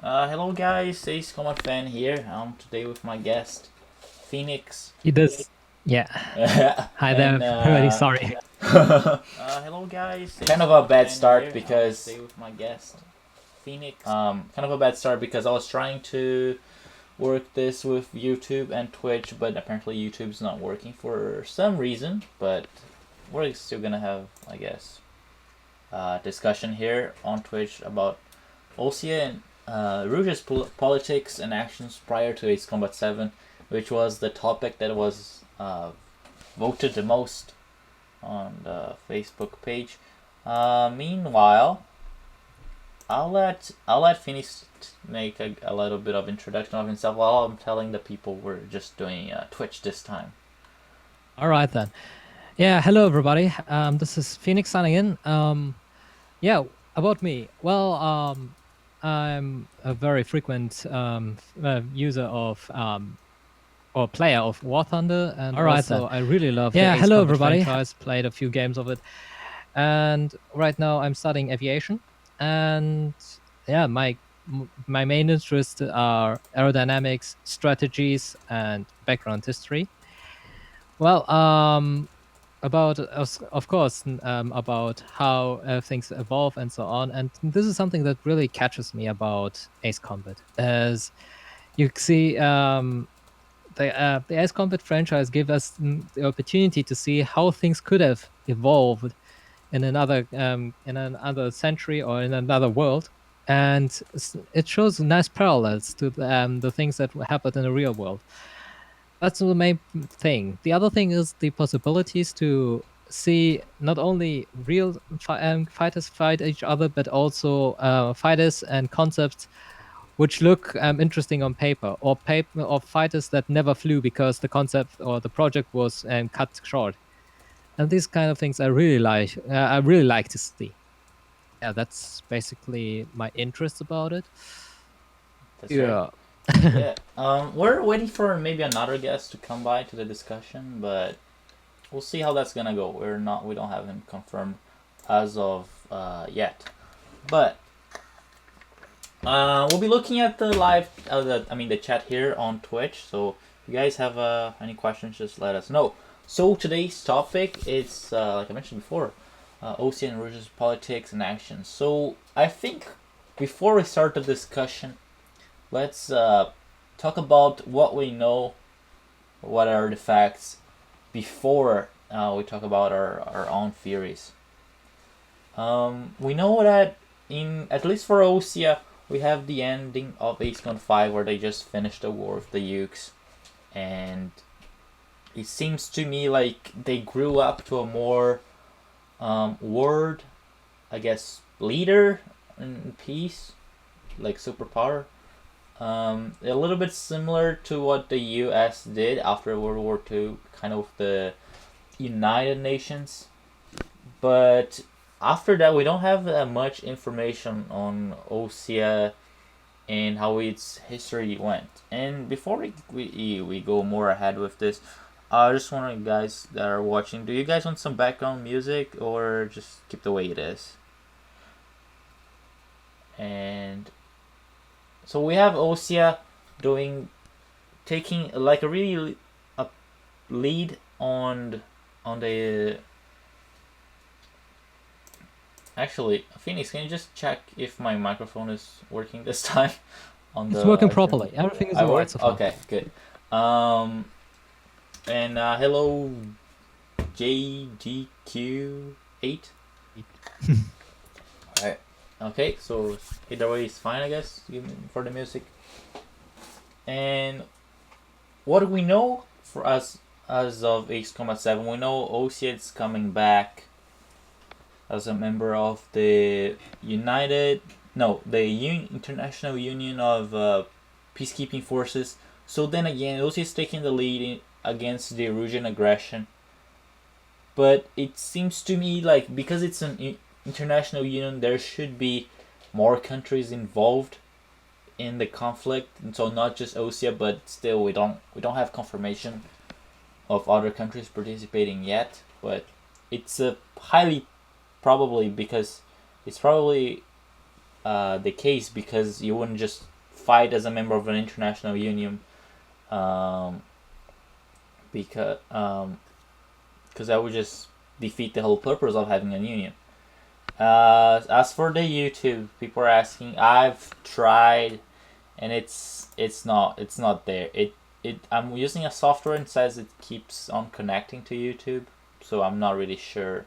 Hello guys, Ace Comet Fan here. Today with my guest, Phoenix. He does. Yeah. Hi and there. Really sorry. hello guys. Kind of a bad start because today with my guest, Phoenix. Kind of a bad start because I was trying to work this with YouTube and Twitch, but apparently YouTube's not working for some reason. But we're still gonna have, I guess, discussion here on Twitch about Osea and Rouge's politics and actions prior to Ace Combat 7, which was the topic that was voted the most on the Facebook page. Meanwhile, I'll let Phoenix make a little bit of introduction of himself while I'm telling the people we're just doing Twitch this time. All right then. Yeah. Hello everybody. This is Phoenix signing in. Yeah. About me. Well, I'm a very frequent user of or player of War Thunder, and also I really love the Ace Combat franchise. Played a few games of it, and right now I'm studying aviation, and yeah, my main interests are aerodynamics, strategies, and background history. Well, about of course about how things evolve and so on, and this is something that really catches me about Ace Combat, as you see. The Ace Combat franchise gave us the opportunity to see how things could have evolved in another century or in another world, and it shows nice parallels to the things that happened in the real world. That's the main thing. The other thing is the possibilities to see not only real fighters fight each other, but also fighters and concepts which look interesting on paper, or fighters that never flew because the concept or the project was cut short. And these kind of things I really like. I really like to see. Yeah, that's basically my interest about it. That's right. Yeah. We're waiting for maybe another guest to come by to the discussion, but we'll see how that's gonna go. We don't have him confirmed as of yet, but we'll be looking at the live, the chat here on Twitch. So if you guys have any questions, just let us know. So today's topic is like I mentioned before, Osea and Rouge's politics and actions. So I think before we start the discussion, let's talk about what we know, what are the facts, before we talk about our own theories. We know that at least for Osea, we have the ending of Ace Con 5 where they just finished the war with the Ukes, and it seems to me like they grew up to a more word, I guess, leader in peace, like superpower. A little bit similar to what the US did after World War II, kind of the United Nations. But after that, we don't have that much information on Osea and how its history went. And before we go more ahead with this, I just want you guys that are watching, do you guys want some background music or just keep the way it is? And so we have Osea taking like a really a lead on the. Actually, Phoenix, can you just check if my microphone is working this time? It's working properly. Everything is alright so far. Okay, good. And hello, JGQ8. Alright. Okay, so either way is fine, I guess, for the music. And what do we know for us as of Ace Combat 7? We know Osea is coming back as a member of the International Union of Peacekeeping Forces. So then again, Osea is taking the lead against the Erusian aggression. But it seems to me like because it's an international union, there should be more countries involved in the conflict, and so not just Osea, but still we don't have confirmation of other countries participating yet. But it's a highly probably because it's probably the case because you wouldn't just fight as a member of an international union, um, because that would just defeat the whole purpose of having a union. As for the YouTube, people are asking. I've tried, and it's not there. I'm using a software and says it keeps on connecting to YouTube, so I'm not really sure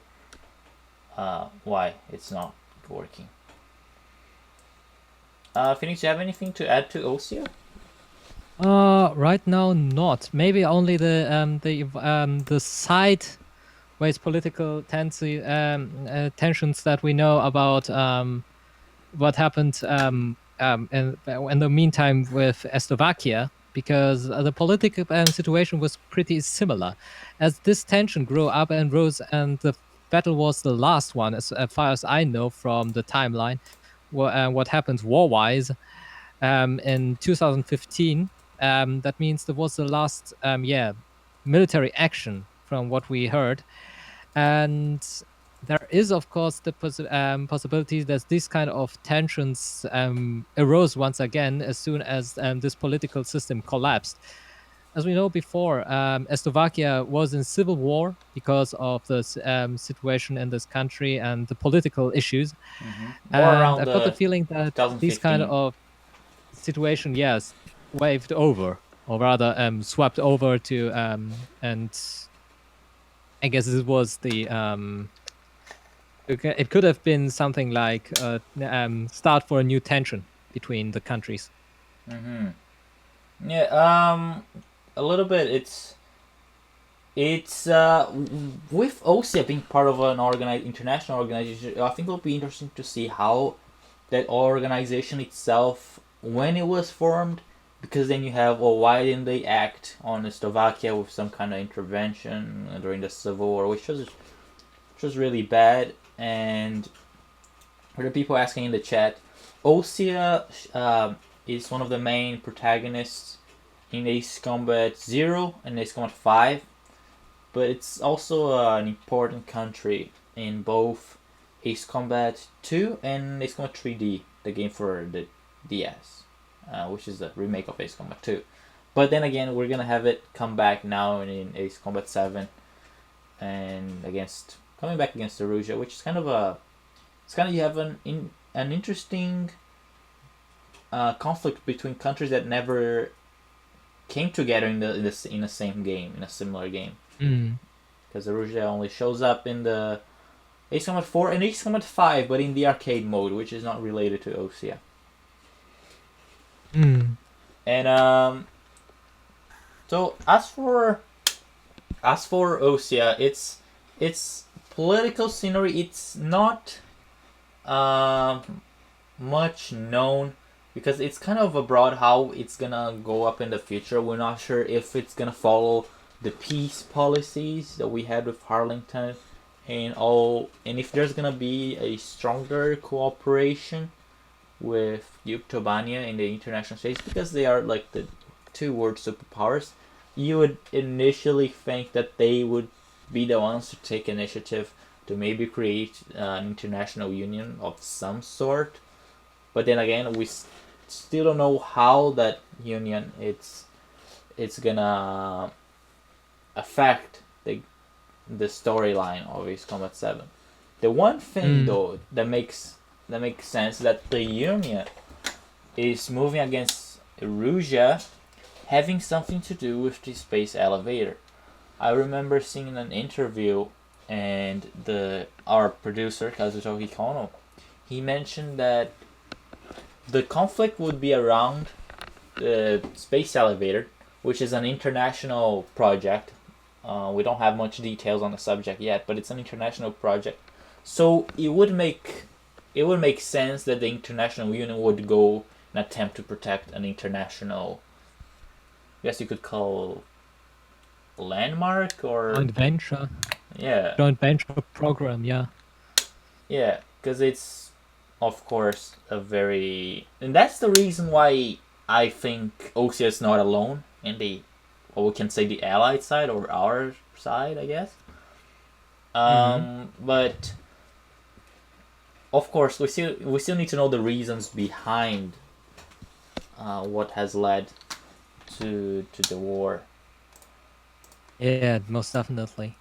why it's not working. Phoenix, do you have anything to add to Osea? Right now not. Maybe only the sideways political tensions that we know about what happened in the meantime with Slovakia, because the political situation was pretty similar. As this tension grew up and rose, and the battle was the last one, as far as I know from the timeline, what happens war-wise in 2015. That means there was the last, military action from what we heard, and there is, of course, the possibility that these kind of tensions arose once again as soon as this political system collapsed. As we know before, Slovakia was in civil war because of the situation in this country and the political issues. More And around I've got the the feeling that these kind 2015. of situation, yes, waved over, or rather swept over to, and I guess it was the it could have been something like start for a new tension between the countries. Yeah, a little bit. It's with Osea being part of an international organization. I think it'll be interesting to see how that organization itself, when it was formed, because then you have, well, why didn't they act on Slovakia with some kind of intervention during the Civil War, which was really bad. And for the people asking in the chat, Osea is one of the main protagonists in Ace Combat 0 and Ace Combat 5, but it's also an important country in both Ace Combat 2 and Ace Combat 3D, the game for the DS, which is the remake of Ace Combat 2. But then again, we're gonna have it come back now in Ace Combat 7, and coming back against Erusea, which is you have an interesting conflict between countries that never came together in the same game, in a similar game. Because Erusea only shows up in the Ace Combat 4 and Ace Combat 5, but in the arcade mode, which is not related to Osea. And so as for Osea, its political scenery, it's not much known, because it's kind of abroad how it's gonna go up in the future. We're not sure if it's gonna follow the peace policies that we had with Harlington and if there's gonna be a stronger cooperation with Yuktobania in the international space, because they are like the two world superpowers. You would initially think that they would be the ones to take initiative to maybe create an international union of some sort, but then again, we still don't know how that union it's gonna affect the storyline of Ace Combat 7. The one thing though that makes sense, that the union is moving against Erusea, having something to do with the space elevator. I remember seeing an interview, and our producer Kazutoki Kono, he mentioned that the conflict would be around the space elevator, which is an international project. We don't have much details on the subject yet, but it's an international project. So it would make sense that the international union would go and attempt to protect an international, I guess you could call, landmark or Joint venture. Yeah. Joint venture program, yeah. Yeah, because it's, of course, and that's the reason why I think Osea is not alone in we can say the Allied side, or our side, I guess. But of course, we still need to know the reasons behind what has led to the war. Yeah, most definitely.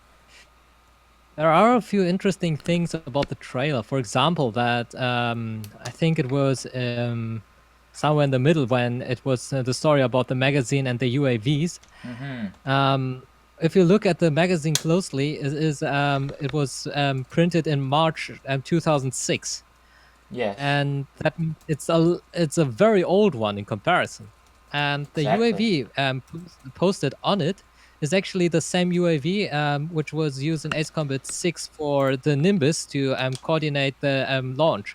There are a few interesting things about the trailer. For example, that I think it was somewhere in the middle when it was the story about the magazine and the UAVs. Um, if you look at the magazine closely, it was printed in March 2006, Yes, and it's a very old one in comparison. And the exactly. UAV posted on it is actually the same UAV which was used in Ace Combat 6 for the Nimbus to coordinate the launch.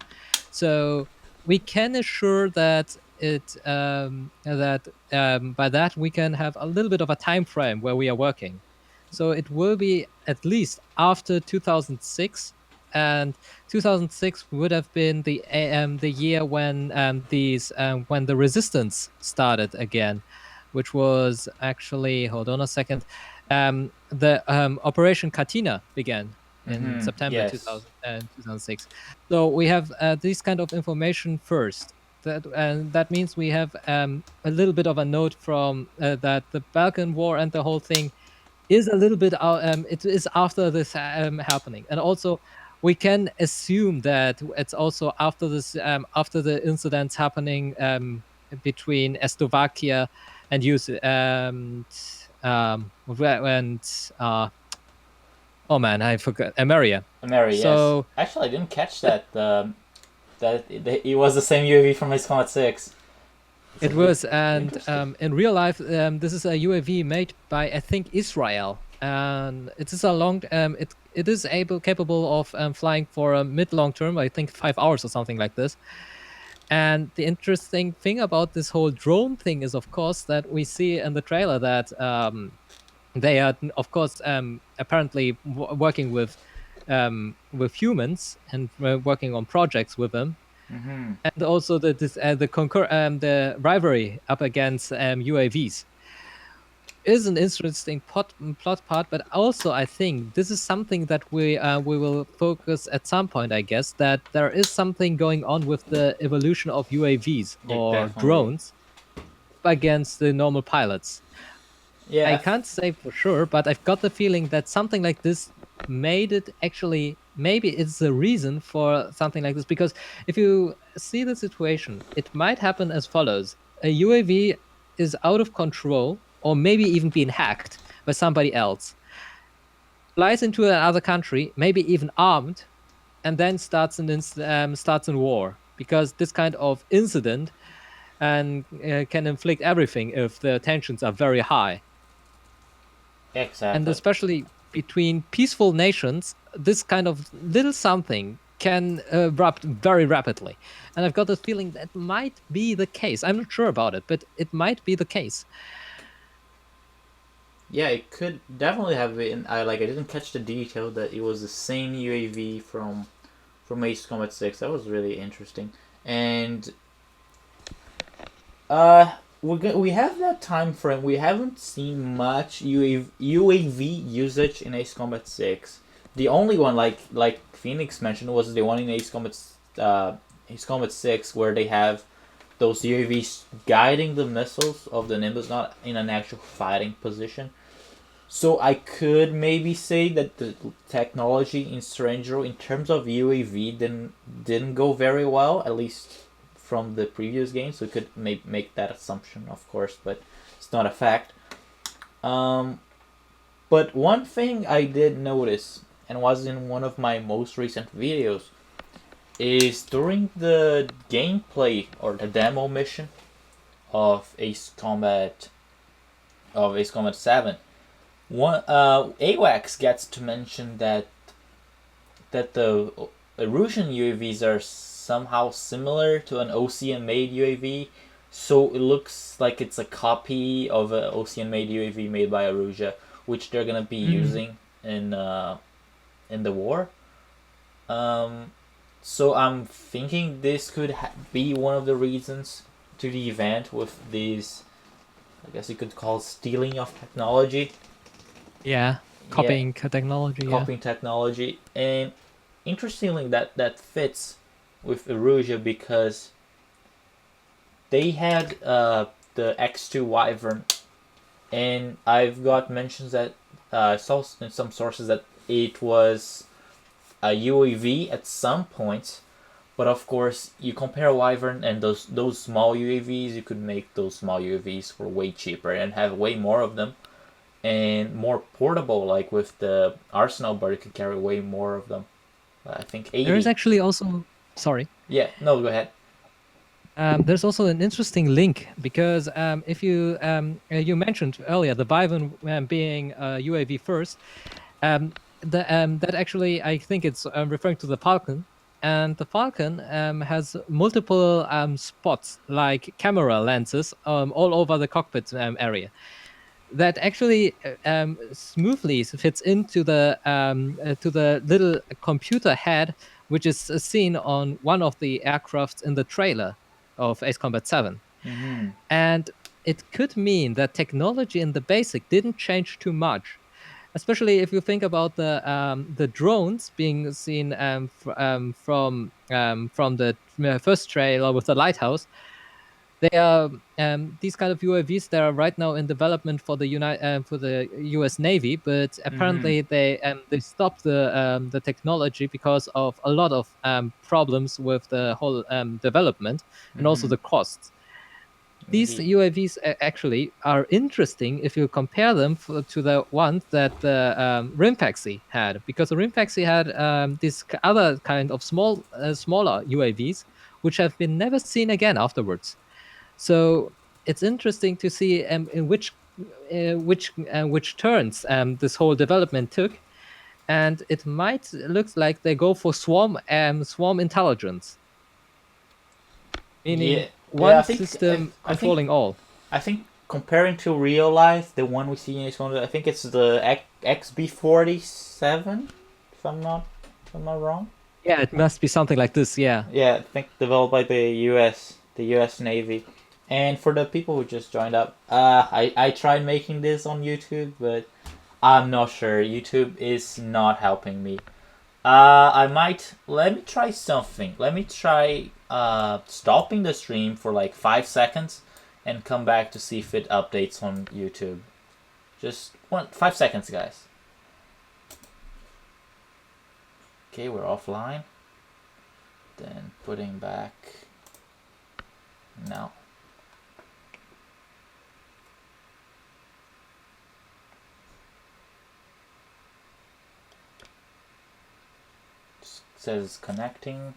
So we can assure that by that we can have a little bit of a time frame where we are working. So it will be at least after 2006, and 2006 would have been the year when the resistance started again, which was actually, hold on a second, the Operation Katina began in September Yes. 2000, 2006. So we have this kind of information first. And that means we have a little bit of a note from that the Balkan War and the whole thing is a little bit it is after this happening. And also we can assume that it's also after this after the incidents happening between Slovakia and and oh man, I forgot, Ameria. Mary, yes. So Actually, I didn't catch that. That it was the same UAV from Ace Combat 6. It's it a bit was, and interesting. in real life, this is a UAV made by, I think, Israel, and it is a long. It is capable of flying for a mid long term. I think 5 hours or something like this. And the interesting thing about this whole drone thing is, of course, that we see in the trailer that they are, of course, apparently working with humans and working on projects with them, and also the rivalry up against UAVs is an interesting plot part. But also, I think this is something that we will focus at some point. I guess that there is something going on with the evolution of UAVs Yeah, or definitely. drones against the normal pilots. I Yeah, can't say for sure, but I've got the feeling that something like this made it actually, maybe it's the reason for something like this. Because if you see the situation, it might happen as follows: a UAV is out of control, or maybe even being hacked by somebody else, flies into another country, maybe even armed, and then starts in war. Because this kind of incident and can inflict everything if the tensions are very high. And exactly. especially between peaceful nations, this kind of little something can erupt very rapidly. And I've got the feeling that might be the case. I'm not sure about it, but it might be the case. Yeah, it could definitely have been. I didn't catch the detail that it was the same UAV from Ace Combat 6. That was really interesting. And we have that time frame. We haven't seen much UAV usage in Ace Combat 6. The only one, like Phoenix mentioned, was the one in Ace Combat 6 where they have those UAVs guiding the missiles of the Nimbus, not in an actual fighting position. So I could maybe say that the technology in Strangero in terms of UAV didn't go very well, at least from the previous game. So we could make that assumption, of course, but it's not a fact. Um, but one thing I did notice, and was in one of my most recent videos, is during the gameplay or the demo mission of Ace Combat 7. One AWACS gets to mention that the Erusian UAVs are somehow similar to an Osea made UAV, so it looks like it's a copy of an Osea made UAV made by Erusea, which they're gonna be Mm. using in the war. Um, so I'm thinking this could be one of the reasons to the event with these. I guess you could call stealing of technology. Yeah, Yeah, copying technology. Yeah. copying technology, and interestingly, that fits with Erusea because they had the X2 Wyvern, and I've got mentions that I saw in some sources that it was a UAV at some point. But of course, you compare Wyvern and those small UAVs, you could make those small UAVs for way cheaper and have way more of them and more portable. Like with the Arsenal bar, you could carry way more of them. I think There is 80. actually also, sorry, Yeah, no, go ahead. there's also an interesting link because if you mentioned earlier the Vyvern being UAV first, that actually I think it's referring to the Falcon, and the Falcon has multiple spots like camera lenses all over the cockpit area that actually smoothly fits into the to the little computer head, which is seen on one of the aircrafts in the trailer of Ace Combat 7. Mm-hmm. And it could mean that technology in the basic didn't change too much, especially if you think about the drones being seen from the first trailer with the lighthouse. They are these kind of UAVs that are right now in development for the U.S. Navy, but Mm-hmm. apparently they stopped the technology because of a lot of problems with the whole development and also Mm-hmm. the costs. These Indeed. UAVs actually are interesting if you compare them to the ones that the Rimfaxi had, because the Rimfaxi had this other kind of smaller UAVs, which have been never seen again afterwards. So it's interesting to see in which turns this whole development took, and it might look like they go for swarm intelligence, Yeah, meaning yeah. one system controlling all. I think comparing to real life, the one we see in Ace I think it's the XB47. If I'm not wrong. Yeah, it must be something like this. Yeah. Yeah, I think developed by the U.S. Navy. And for the people who just joined up, I tried making this on YouTube, but I'm not sure. YouTube is not helping me. I might let me try something. Let me try stopping the stream for like 5 seconds, and come back to see if it updates on YouTube. Just 5 seconds, guys. Okay, we're offline. Then putting back now. Says connecting.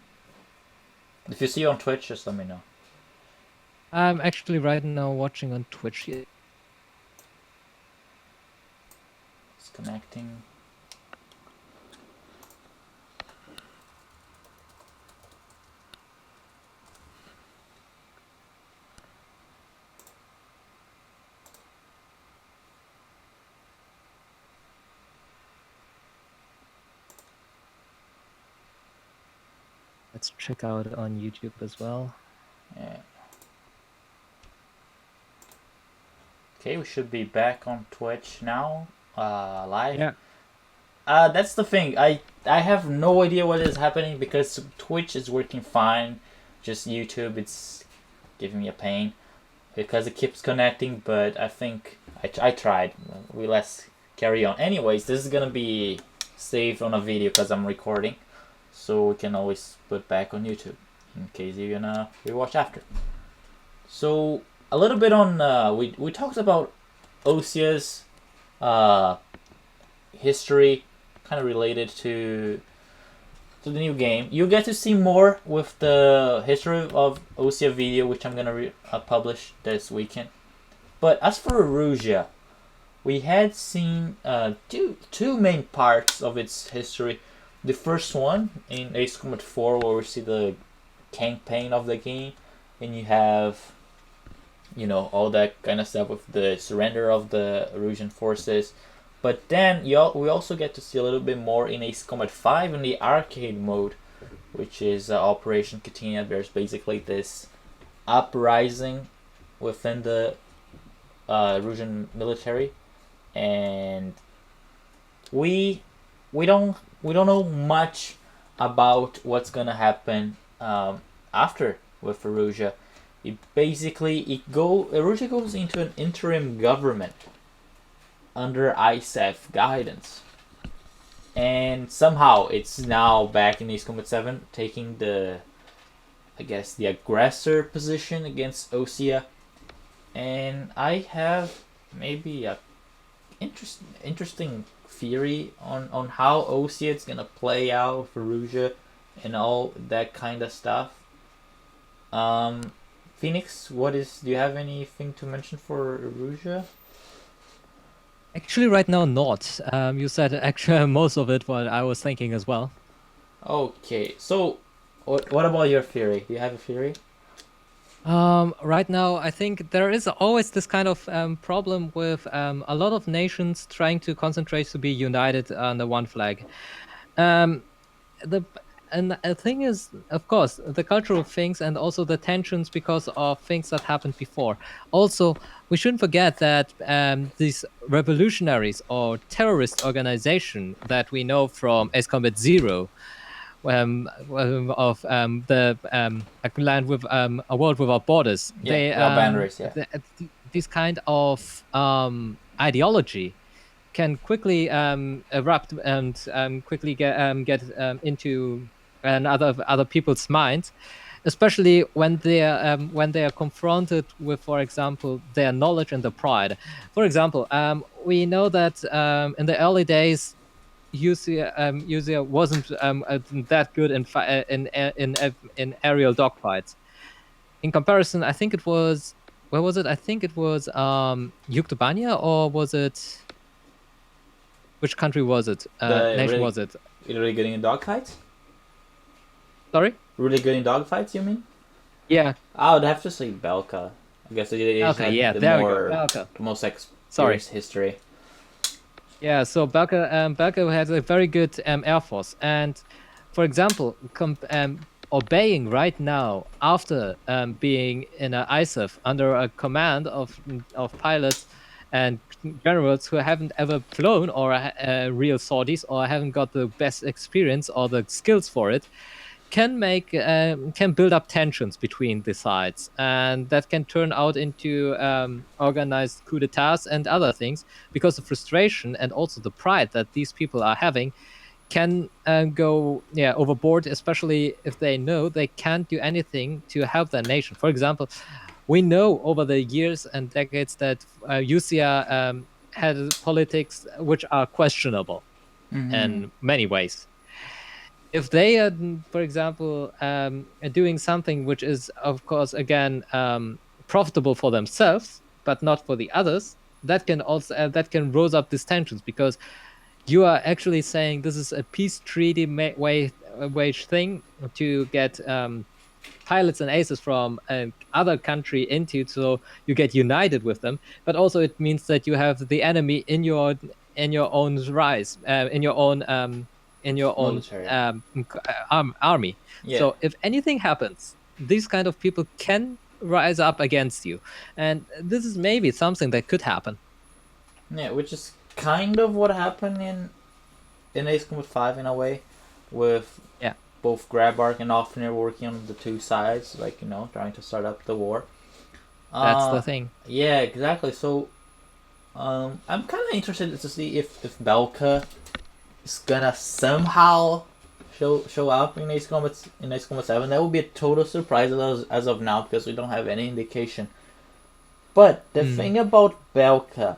If you see on Twitch, just let me know. I'm actually right now watching on Twitch. It's connecting. Let's check out on YouTube as well. Yeah. Okay, we should be back on Twitch now, live. Yeah. That's the thing. I have no idea what is happening because Twitch is working fine. Just YouTube, it's giving me a pain because it keeps connecting. But I think I tried. Let's carry on. Anyways, this is gonna be saved on a video because I'm recording, so we can always put back on YouTube in case you're gonna rewatch after. So a little bit on we talked about Osea's history, kind of related to the new game. You get to see more with the history of Osea video, which I'm gonna publish this weekend. But as for Erusea, we had seen two main parts of its history. The first one in Ace Combat 4, where we see the campaign of the game, and you have all that kind of stuff with the surrender of the Erusian forces. But then we also get to see a little bit more in Ace Combat 5 in the arcade mode, which is Operation Katina. There's basically this uprising within the Erusian military, and we don't know much about what's gonna happen after with Erusea. Erusea goes into an interim government under ISAF guidance, and somehow it's now back in Ace Combat 7, taking the, I guess, the aggressor position against Osea. And I have maybe a interesting theory on how Osea is gonna play out for Erusea and all that kind of stuff. Phoenix, do you have anything to mention for Erusea? Actually, right now, not. You said actually most of it, what I was thinking as well. Okay, so what about your theory? Do you have a theory? Right now, I think there is always this kind of problem with a lot of nations trying to concentrate to be united under one flag. Um, the and the thing is, of course, the cultural things and also the tensions because of things that happened before. Also, we shouldn't forget that these revolutionaries or terrorist organization that we know from Ace Combat Zero, of the a land with a world without borders. Yeah, They without boundaries. Yeah. this kind of ideology can quickly erupt and quickly get into other people's minds, especially when they are confronted with, for example, their knowledge and their pride. For example, we know that in the early days, Usea wasn't that good in aerial dogfights. In comparison, I think it was, where was it? I think it was Yuktobania, or was it, which country was it? The Nation really was it? really good in dogfights. Sorry. Really good in dogfights, you mean? Yeah. I would have to say Belka. I guess it is Okay. Yeah. There we go. Belka. the most Sorry. experienced history. Yeah. So Belka has a very good air force, and for example, obeying right now after being in an ISAF under a command of pilots and generals who haven't ever flown or real sorties or haven't got the best experience or the skills for it, can build up tensions between the sides, and that can turn out into organized coup d'etats and other things, because the frustration and also the pride that these people are having can go overboard, especially if they know they can't do anything to help their nation. For example, we know over the years and decades that UCR had politics which are questionable in many ways. If they are, for example, doing something which is, of course, again, profitable for themselves but not for the others, that can also rose up these tensions, because you are actually saying this is a peace treaty wage thing to get pilots and aces from other country into, so you get united with them. But also it means that you have the enemy in your own rise, in your own Military. army. Yeah. So if anything happens, these kind of people can rise up against you, and this is maybe something that could happen. Yeah, which is kind of what happened in Ace Combat 5 in a way, with both Grabark and Offner working on the two sides, like, trying to start up the war. That's the thing. Yeah, exactly. So, I'm kind of interested to see if Belka is gonna somehow show up in Ace Combat 7. That would be a total surprise as of now, because we don't have any indication. But the thing about Belka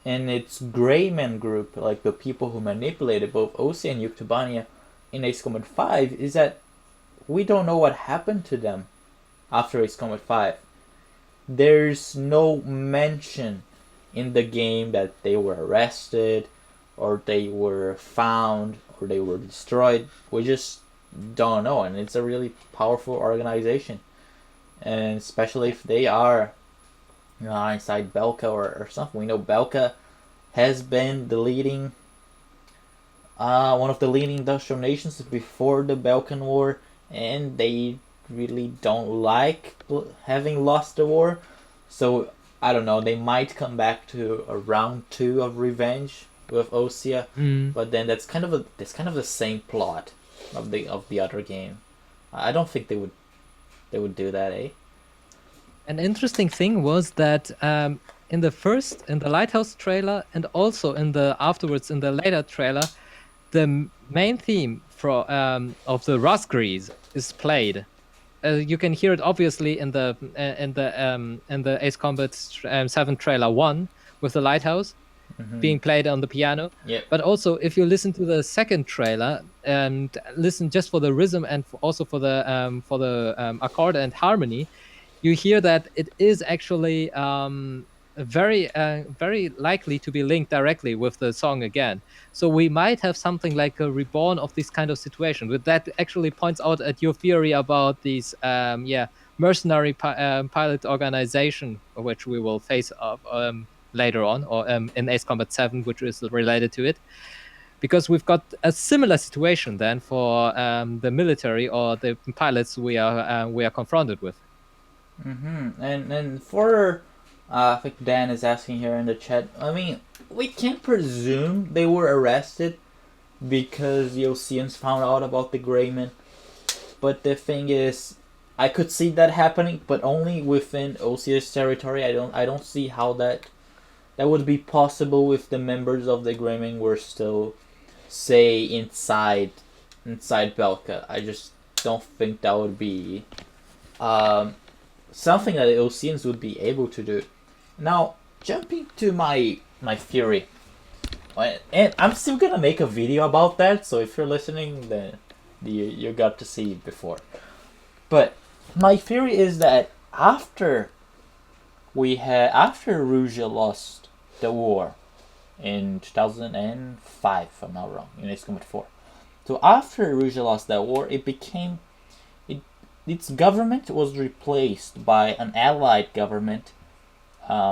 and its Greyman group, like the people who manipulated both Osea and Yuktobania in Ace Combat 5, is that we don't know what happened to them after Ace Combat 5. There's no mention in the game that they were arrested, or they were found, or they were destroyed. We just don't know, and it's a really powerful organization. And especially if they are inside Belka or something. We know Belka has been the leading, one of the leading industrial nations before the Balkan War, and they really don't like having lost the war. So I don't know, they might come back to a round 2 of revenge with Osea, but then that's kind of the same plot of the other game. I don't think they would do that, eh? An interesting thing was that in the Lighthouse trailer, and also in the afterwards in the later trailer, the main theme of the Rosgrees is played. You can hear it obviously in the Ace Combat 7 trailer 1 with the Lighthouse being played on the piano. Yep. But also, if you listen to the second trailer and listen just for the rhythm and also for the accord and harmony, you hear that it is actually very likely to be linked directly with the song again. So we might have something like a reborn of this kind of situation. But that actually points out at your theory about these mercenary pilot organization, which we will face up later on, or in Ace Combat 7, which is related to it. Because we've got a similar situation then for the military or the pilots we are confronted with. And for I think Dan is asking here in the chat. I mean, we can't presume they were arrested because the Oseans found out about the Greyman. But the thing is, I could see that happening, but only within Osea's territory. I don't see how that would be possible if the members of the Greyman were still, say, inside Belka. I just don't think that would be something that the Oseans would be able to do. Now, jumping to my theory, and I'm still gonna make a video about that. So if you're listening, then you got to see it before. But my theory is that after Erusea lost the war in 2005, if I'm not wrong, in Ace Combat 4. So after Erusea lost that war, its government was replaced by an allied government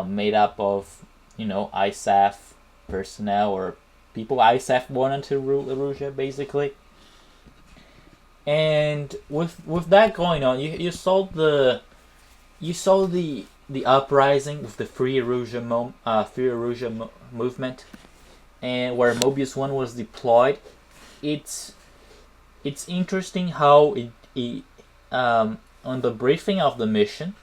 made up of, ISAF personnel or people ISAF wanted to rule Erusea, basically. And with that going on, you saw the uprising with the Free Erusea movement, and where Mobius 1 was deployed. It's interesting how it on the briefing of the mission,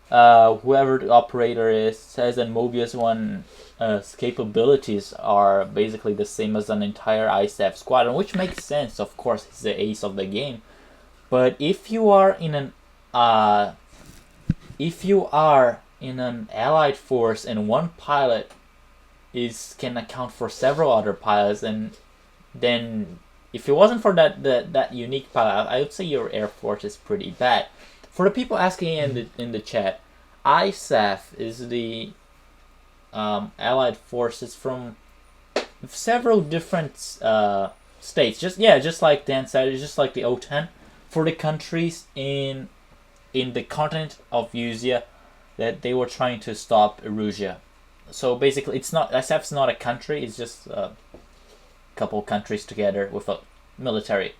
whoever the operator is says that Mobius 1's capabilities are basically the same as an entire ISAF squadron, which makes sense. Of course, he's the ace of the game. But if you are in an allied force and one pilot can account for several other pilots, and then if it wasn't for that unique pilot, I would say your air force is pretty bad. For the people asking in the chat, ISAF is the allied forces from several different states. Just like Dan said, it's just like the OTAN for the countries in the continent of Usea that they were trying to stop Erusea. So basically, ISAF's not a country; it's just a couple countries together with a military.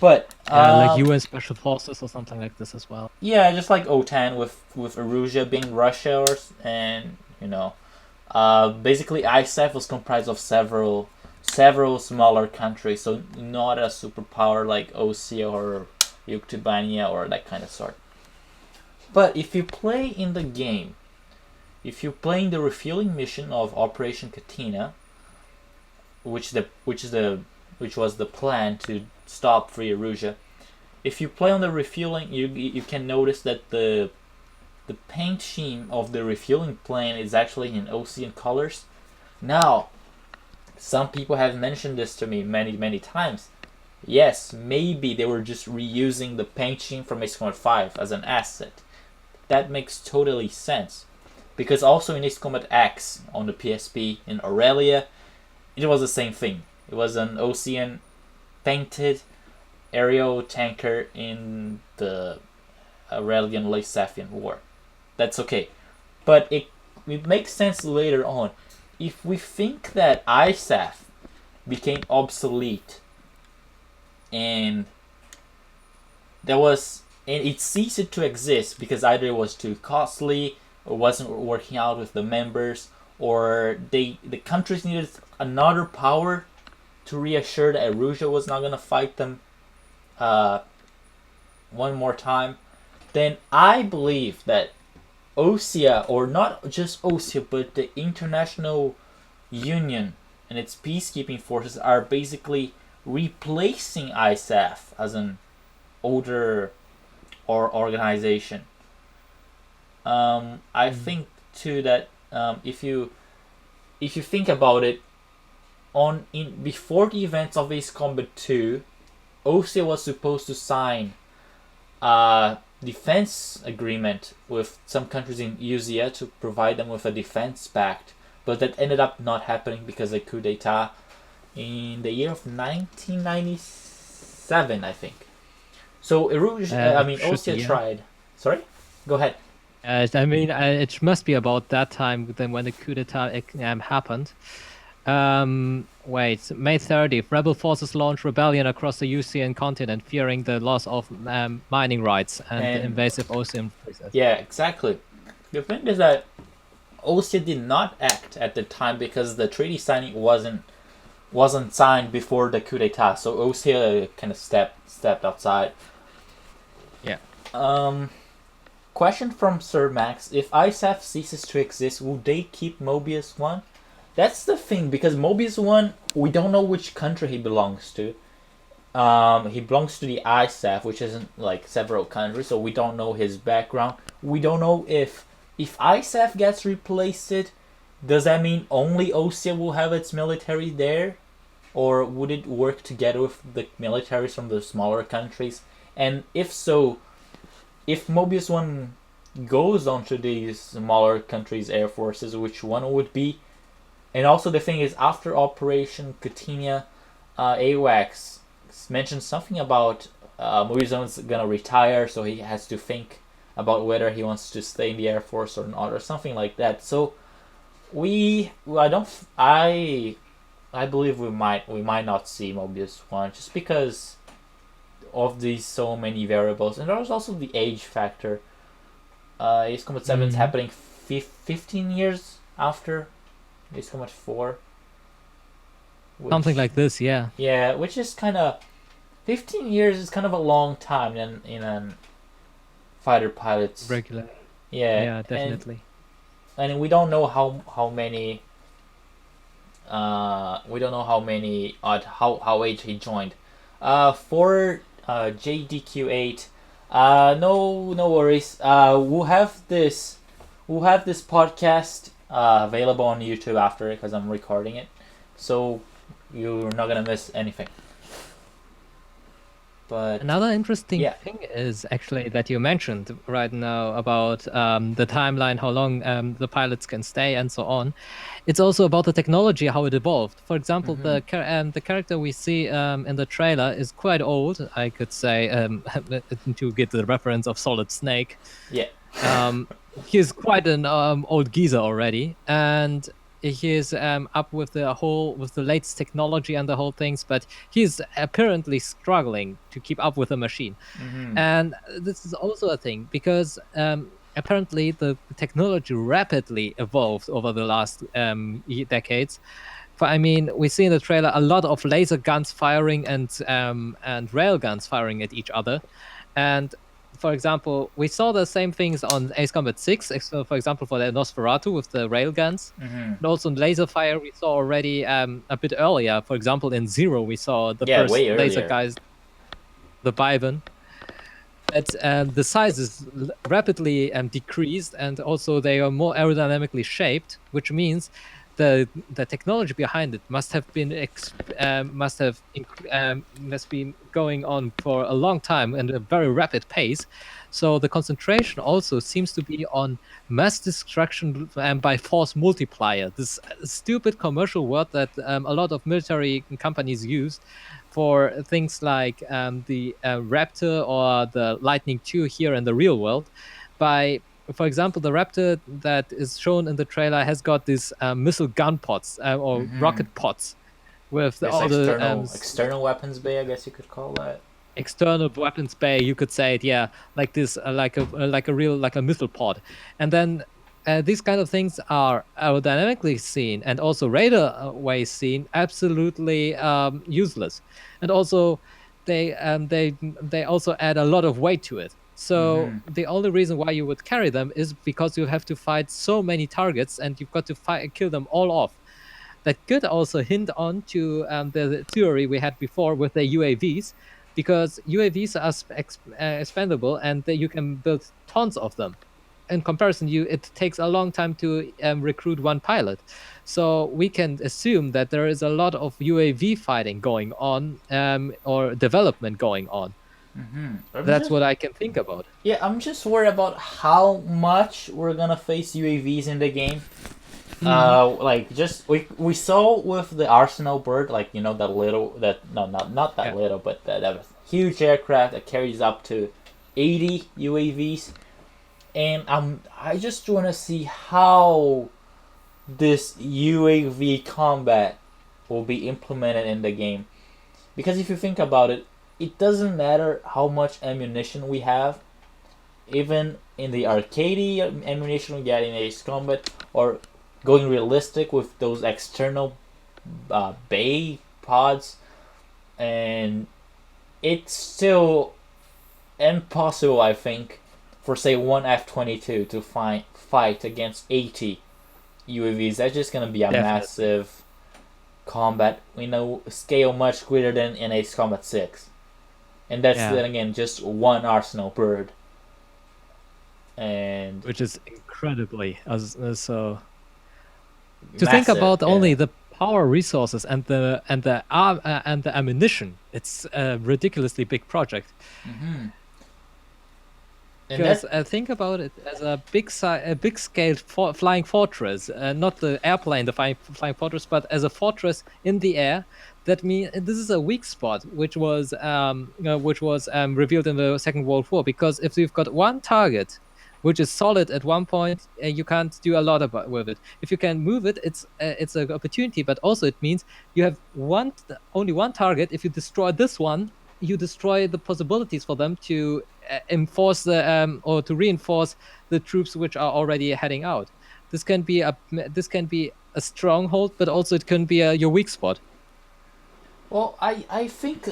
But like UN Special Forces or something like this as well. Yeah, just like OTAN with Erusea being Russia, and basically ISAF was comprised of several smaller countries, so not a superpower like Osea or Yuktubania or that kind of sort. But if you play in the game, if you play in the refueling mission of Operation Katina, which was the plan to stop Free Erusea, if you play on the refueling, you can notice that the paint scheme of the refueling plane is actually in Osean colors. Now, some people have mentioned this to me many times. Yes, maybe they were just reusing the paint scheme from Ace Combat 5 as an asset. That makes totally sense. Because also in Ace Combat X on the PSP in Aurelia, it was the same thing. It was an Osean painted aerial tanker in the Aurelian Lacefian War. That's okay. But it makes sense later on. If we think that ISAF became obsolete and it ceased to exist because either it was too costly or wasn't working out with the members, or the countries needed another power to reassure that Erusea was not going to fight them one more time. then I believe that Osea, or not just Osea, but the International Union and its peacekeeping forces are basically replacing ISAF as an older or organization. I think too that if you think about it, on in before the events of Ace Combat 2, Osea was supposed to sign a defense agreement with some countries in Erusea to provide them with a defense pact, but that ended up not happening because of coup d'etat in the year of 1997, I think. So Osea Yeah. tried. Sorry, go ahead. It must be about that time then when the coup d'etat happened. Wait, May 30th, rebel forces launched rebellion across the Eusian continent, fearing the loss of mining rights and the And invasive Osean forces. yeah, exactly. The thing is that Osea did not act at the time because the treaty signing wasn't signed before the coup d'état. So Osea kind of stepped outside. Yeah. Question from Sir Max: if ISAF ceases to exist, will they keep Mobius 1? That's the thing, because Mobius 1, we don't know which country he belongs to. He belongs to the ISAF, which isn't like several countries, so we don't know his background. We don't know if ISAF gets replaced, does that mean only Osea will have its military there? Or would it work together with the militaries from the smaller countries? And if so, if Mobius 1 goes onto these smaller countries' air forces, which one would be? And also the thing is, after Operation Katimia, AWACS mentioned something about Mobius 1's gonna retire, so he has to think about whether he wants to stay in the Air Force or not, or something like that. So I believe we might not see Mobius 1 just because of these so many variables, and there's also the age factor. Ace Combat 7 is happening 15 years after Ace Combat 4. Something like this, yeah. Yeah, which is kind of 15 years is kind of a long time in a fighter pilot's Regular. yeah, Definitely. and we don't know how many we don't know how many how age he joined. For JDQ8, no worries. We'll have this podcast available on YouTube after it because I'm recording it, so you're not gonna miss anything. But another interesting thing is actually that you mentioned right now about the timeline, how long the pilots can stay, and so on. It's also about the technology, how it evolved. For example, the character we see in the trailer is quite old, I could say, to get the reference of Solid Snake. Yeah. He's quite an old geezer already, and he's up with the latest technology and the whole things, but he's apparently struggling to keep up with the machine. And this is also a thing because apparently the technology rapidly evolved over the last decades. We see in the trailer a lot of laser guns firing and rail guns firing at each other. And for example, we saw the same things on Ace Combat 6, for example, for the Nosferatu with the railguns. And also in laser fire, we saw already a bit earlier. For example, in Zero, we saw the first laser guys, the Biven. But the size is rapidly decreased, and also they are more aerodynamically shaped, which means the technology behind it must be going on for a long time and a very rapid pace. So the concentration also seems to be on mass destruction by force multiplier. This stupid commercial word that a lot of military companies use for things like the Raptor or the Lightning II here in the real world. For example, the Raptor that is shown in the trailer has got these missile gun pods or rocket pods with all the external weapons bay, I guess you could call that. External weapons bay, you could say it, yeah, like this, like a missile pod, and then these kind of things are aerodynamically seen and also radar ways seen absolutely useless, and also they also add a lot of weight to it. So the only reason why you would carry them is because you have to fight so many targets and you've got to kill them all off. That could also hint on to the theory we had before with the UAVs, because UAVs are expendable and you can build tons of them. In comparison, it takes a long time to recruit one pilot. So we can assume that there is a lot of UAV fighting going on, or development going on. I'm That's just what I can think about. Yeah, I'm just worried about how much we're gonna face UAVs in the game. Mhm. Like just we saw with the Arsenal bird, like you know that little that no not that Yeah. little, but that huge aircraft that carries up to 80 UAVs, and I just want to see how this UAV combat will be implemented in the game. Because if you think about it, it doesn't matter how much ammunition we have, even in the arcade ammunition we get in Ace Combat, or going realistic with those external bay pods, and it's still impossible, I think, for say one F-22 to fight against 80 UAVs. That's just gonna be a Definitely. massive combat, scale much greater than in Ace Combat 6. And that's Yeah. then again just one Arsenal bird. And Which is incredibly so. To think massive, about only yeah. the power resources and the ammunition, it's a ridiculously big project. And Because that think about it as a big scale flying fortress, not the airplane, the flying fortress, but as a fortress in the air. That means this is a weak spot, which was revealed in the Second World War. Because if you've got one target, which is solid at one point, you can't do a lot about with it. If you can move it, it's an opportunity. But also it means you have only one target. If you destroy this one, you destroy the possibilities for them to enforce or to reinforce the troops which are already heading out. This can be a stronghold, but also it can be your weak spot. well, I think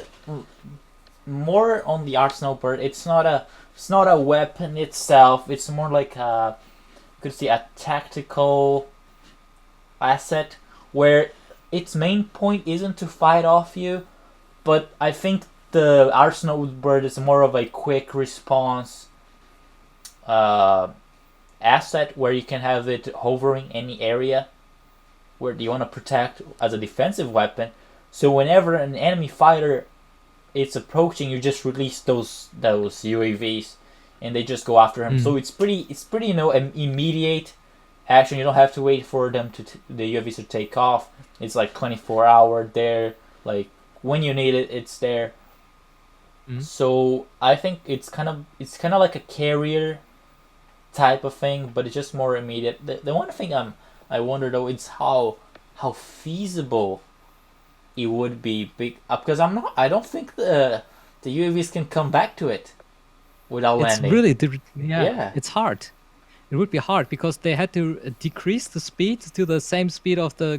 more on the Arsenal bird. It's not a weapon itself. It's more like you could say a tactical asset where its main point isn't to fight off you, but I think the Arsenal bird is more of a quick response uh, asset where you can have it hovering any area where you want to protect as a defensive weapon. So whenever an enemy fighter is approaching, you just release those UAVs, and they just go after him. So Mm. it's pretty immediate action. You don't have to wait for them the UAVs to take off. It's like 24-hour there. Like when you need it, it's there. Mm. So I think it's kind of like a carrier type of thing, but it's just more immediate. The one thing I wonder though is how feasible it would be big because I don't think the UAVs can come back to it without It's landing. really yeah, Yeah. it's hard. It would be hard because they had to decrease the speed to the same speed of the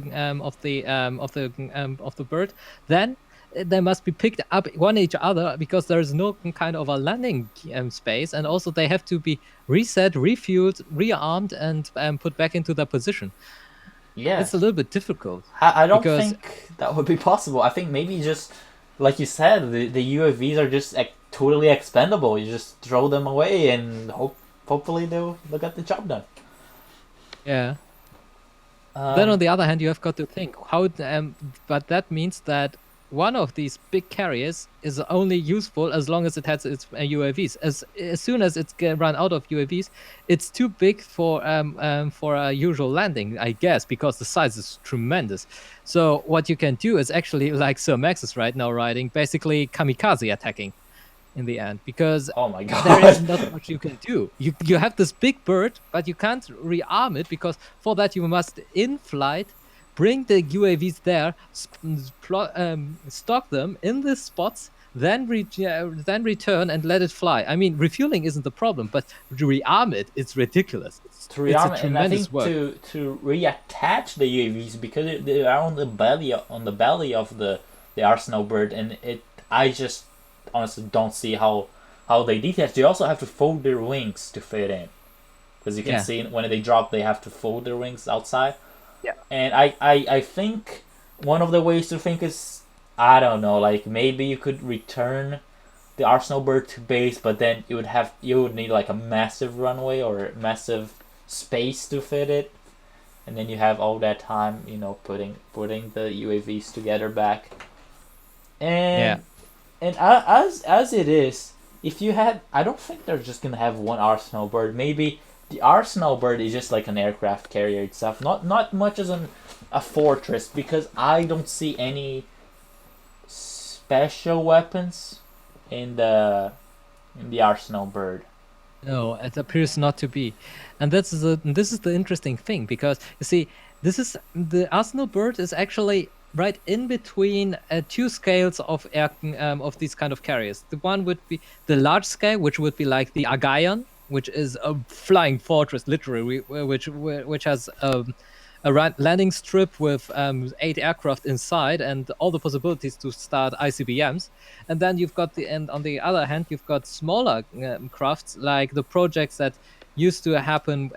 bird. Then they must be picked up one each other because there is no kind of a landing space, and also they have to be reset, refueled, rearmed, and put back into their position. It's a Yes. little bit difficult I don't because think that would be possible. I think maybe just like you said, the UAVs are just totally expendable. You just throw them away and hopefully they'll get the job done. yeah. Then on Um, the other hand, you have got to think but that means that one of these big carriers is only useful as long as it has its UAVs. As soon as it's run out of UAVs, it's too big for a usual landing, I guess, because the size is tremendous. So what you can do is actually like Sir Max is right now riding, basically kamikaze attacking in the end, because oh my there is god. not much you can do. You have this big bird, but you can't rearm it because for that you must in flight bring the UAVs there, stock them in the spots, then return and let it fly. I mean, refueling isn't the problem, but to rearm it, it's ridiculous. To It's a rearm it, and I tremendous think work. to reattach the UAVs because they are on the belly of the Arsenal bird, and I just honestly don't see how they detach. They also have to fold their wings to fit in, because you can Yeah. see when they drop, they have to fold their wings outside. Yeah. And I think one of the ways to think is, I don't know, like maybe you could return the Arsenal bird to base, but then you would need like a massive runway or massive space to fit it, and then you have all that time, putting the UAVs together back. Yeah. And as it is, if you had, I don't think they're just gonna have one Arsenal bird. Maybe the Arsenal bird is just like an aircraft carrier itself, not much as a fortress, because I don't see any special weapons in the Arsenal bird. No, it appears not to be, and this is the interesting thing, because you see, this is the Arsenal bird is actually right in between two scales of of these kind of carriers. The one would be the large scale, which would be like the Agaion, which is a flying fortress, literally, which has a landing strip with 8 aircraft inside and all the possibilities to start ICBMs. And then you've got and on the other hand, you've got smaller crafts like the projects that used to happen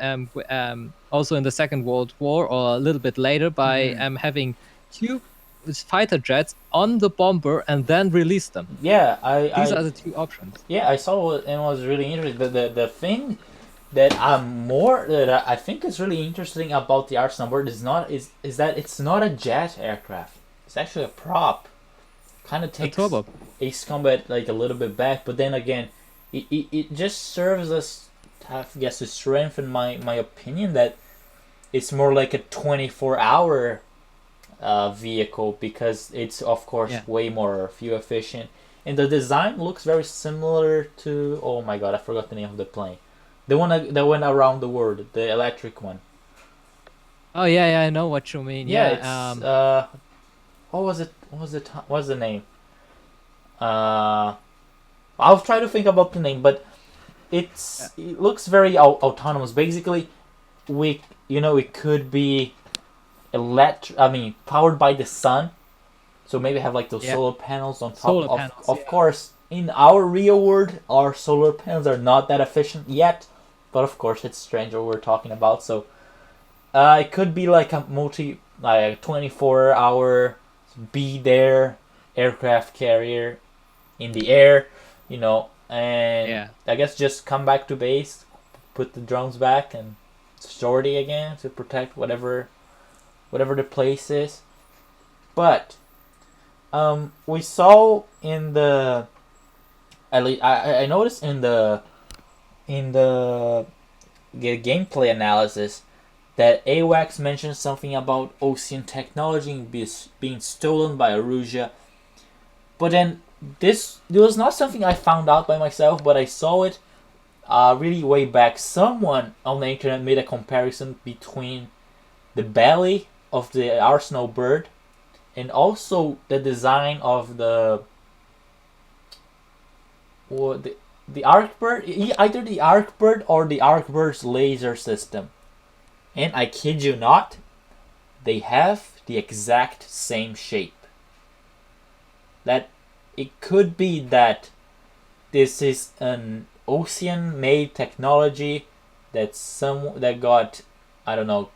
also in the Second World War or a little bit later by having two fighter jets on the bomber and then release them. Yeah, These are the two options. I saw it and it was really interesting. The thing that I think is really interesting about the Arsenal bird is that it's not a jet aircraft. It's actually a prop. Kind of takes turbo. Ace Combat like a little bit back, but then again, it just serves as, I guess, to strengthen my opinion that it's more like a 24-hour vehicle, because it's of course way more fuel efficient, and the design looks very similar to, oh my god, I forgot the name of the plane, the one that went around the world, the electric one. Oh yeah, I know what you mean. Yeah, Yeah, it's what was it? What's the name? I'll try to think about the name, but it looks very autonomous. Basically, it could be powered by the sun. So maybe have like those solar panels on top. Solar panels, of course, in our real world, our solar panels are not that efficient yet. But of course, it's strange what we're talking about. So it could be like a 24-hour be there aircraft carrier in the air, and I guess just come back to base, put the drones back, and sortie again to protect whatever the place is. But we saw in the, at least I noticed in the gameplay analysis that AWACS mentioned something about Ocean technology being stolen by Erusea. But then this was not something I found out by myself, but I saw it really way back. Someone on the internet made a comparison between the belly of the Arsenal bird and also the design of the Arc bird, either the Arc bird or the Arc bird's laser system. And I kid you not, they have the exact same shape. That it could be that this is an Ocean-made technology that got, I don't know,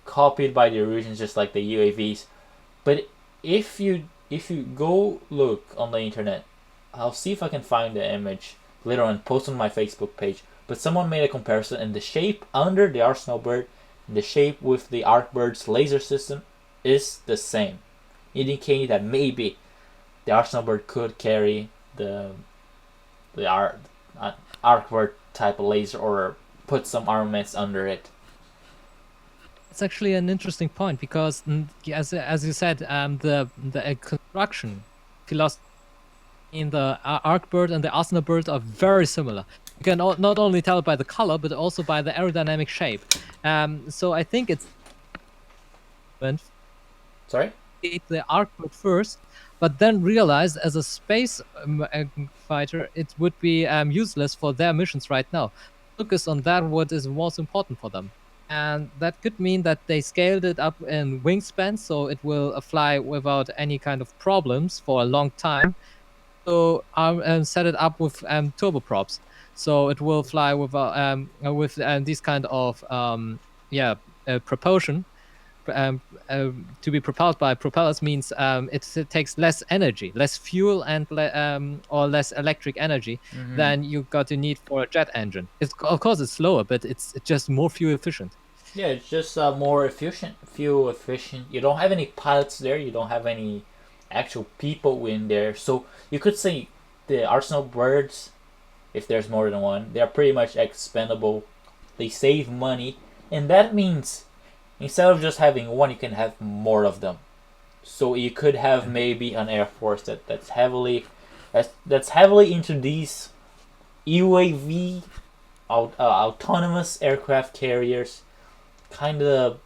copied by the Erusians, just like the UAVs. But if you go look on the internet, I'll see if I can find the image later on, post on my Facebook page. But someone made a comparison, and the shape under the Arsenal bird and the shape with the Arc bird's laser system is the same, indicating that maybe the Arsenal bird could carry the Arc bird type of laser, or put some armaments under it. It's actually an interesting point, because as you said, the construction philosophy in the Arc bird and the Arsenal bird are very similar. You can not only tell by the color, but also by the aerodynamic shape. So I think it's Sorry? the Arc bird first, but then realize as a space fighter, it would be useless for their missions right now. Focus on that what is most important for them. And that could mean that they scaled it up in wingspan, so it will fly without any kind of problems for a long time. set it up with turboprops, so it will fly with these kind of propulsion. To be propelled by propellers means it takes less energy, less fuel, and or less electric energy Mm-hmm. than you got to need for a jet engine. Of course it's slower, but it's just more fuel efficient. Yeah, it's just more efficient, fuel efficient. You don't have any pilots there. You don't have any actual people in there. So you could say the Arsenal birds, if there's more than one, they're pretty much expendable. They save money, and that means instead of just having one, you can have more of them. So you could have maybe an air force that's heavily into these UAV autonomous aircraft carriers, kind of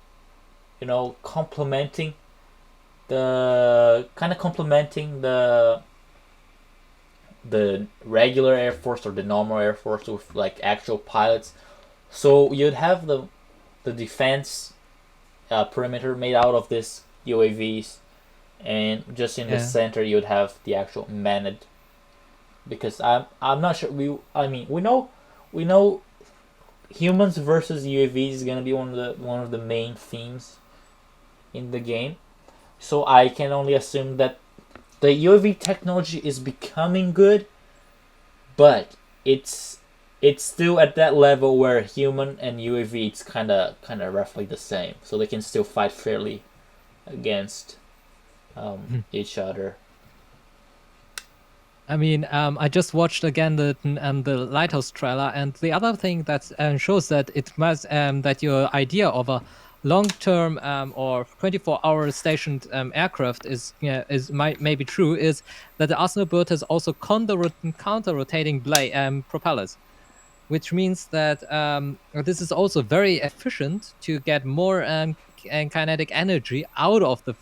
complementing the regular air force or the normal air force with like actual pilots. So you'd have the defense perimeter made out of this UAVs, and just in the Yeah. center you'd have the actual manned. Because I'm not sure we know humans versus UAVs is gonna be one of the main themes in the game. So I can only assume that the UAV technology is becoming good, but it's still at that level where human and UAV it's kind of roughly the same, so they can still fight fairly against each other. I mean, I just watched again the Lighthouse trailer, and the other thing that shows that it must that your idea of a long-term or 24-hour stationed aircraft may be true is that the Arsenal bird has also counter-rotating propellers, which means that this is also very efficient to get more kinetic energy out of the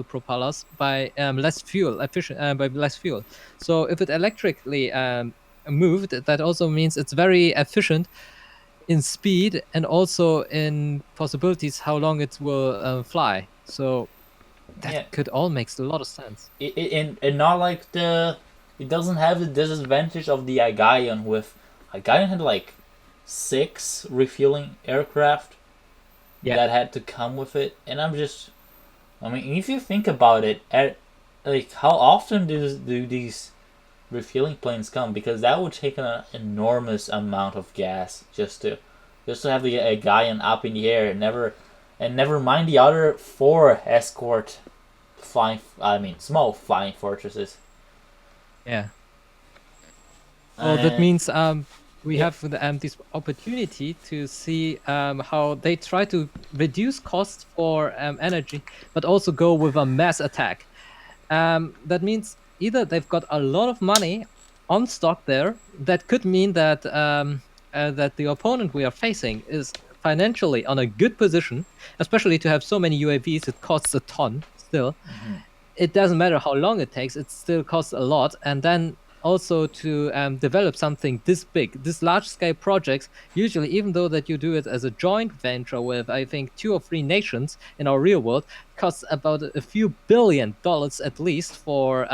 propellers by less fuel efficient by less fuel. So if it electrically moved, that also means it's very efficient in speed and also in possibilities how long it will fly. So that Yeah, could all makes a lot of sense. and not like it doesn't have the disadvantage of the Agaion. With Agaion had like 6 refueling aircraft Yeah. that had to come with it, and I mean, if you think about it, like how often do these refueling planes come? Because that would take an enormous amount of gas just to have a guy up in the air, and never mind the other 4 escort flying. I mean, small flying fortresses. Yeah. So that Uh, means we yeah, have this opportunity to see how they try to reduce costs for energy, but also go with a mass attack. That means either they've got a lot of money on stock there. That could mean that the opponent we are facing is financially on a good position, especially to have so many UAVs. It costs a ton still. mhm. It doesn't matter how long it takes, it still costs a lot. And then also to develop something this big, this large scale projects, usually, even though that you do it as a joint venture with, I think, 2 or 3 nations in our real world, costs about a few $1 billion at least for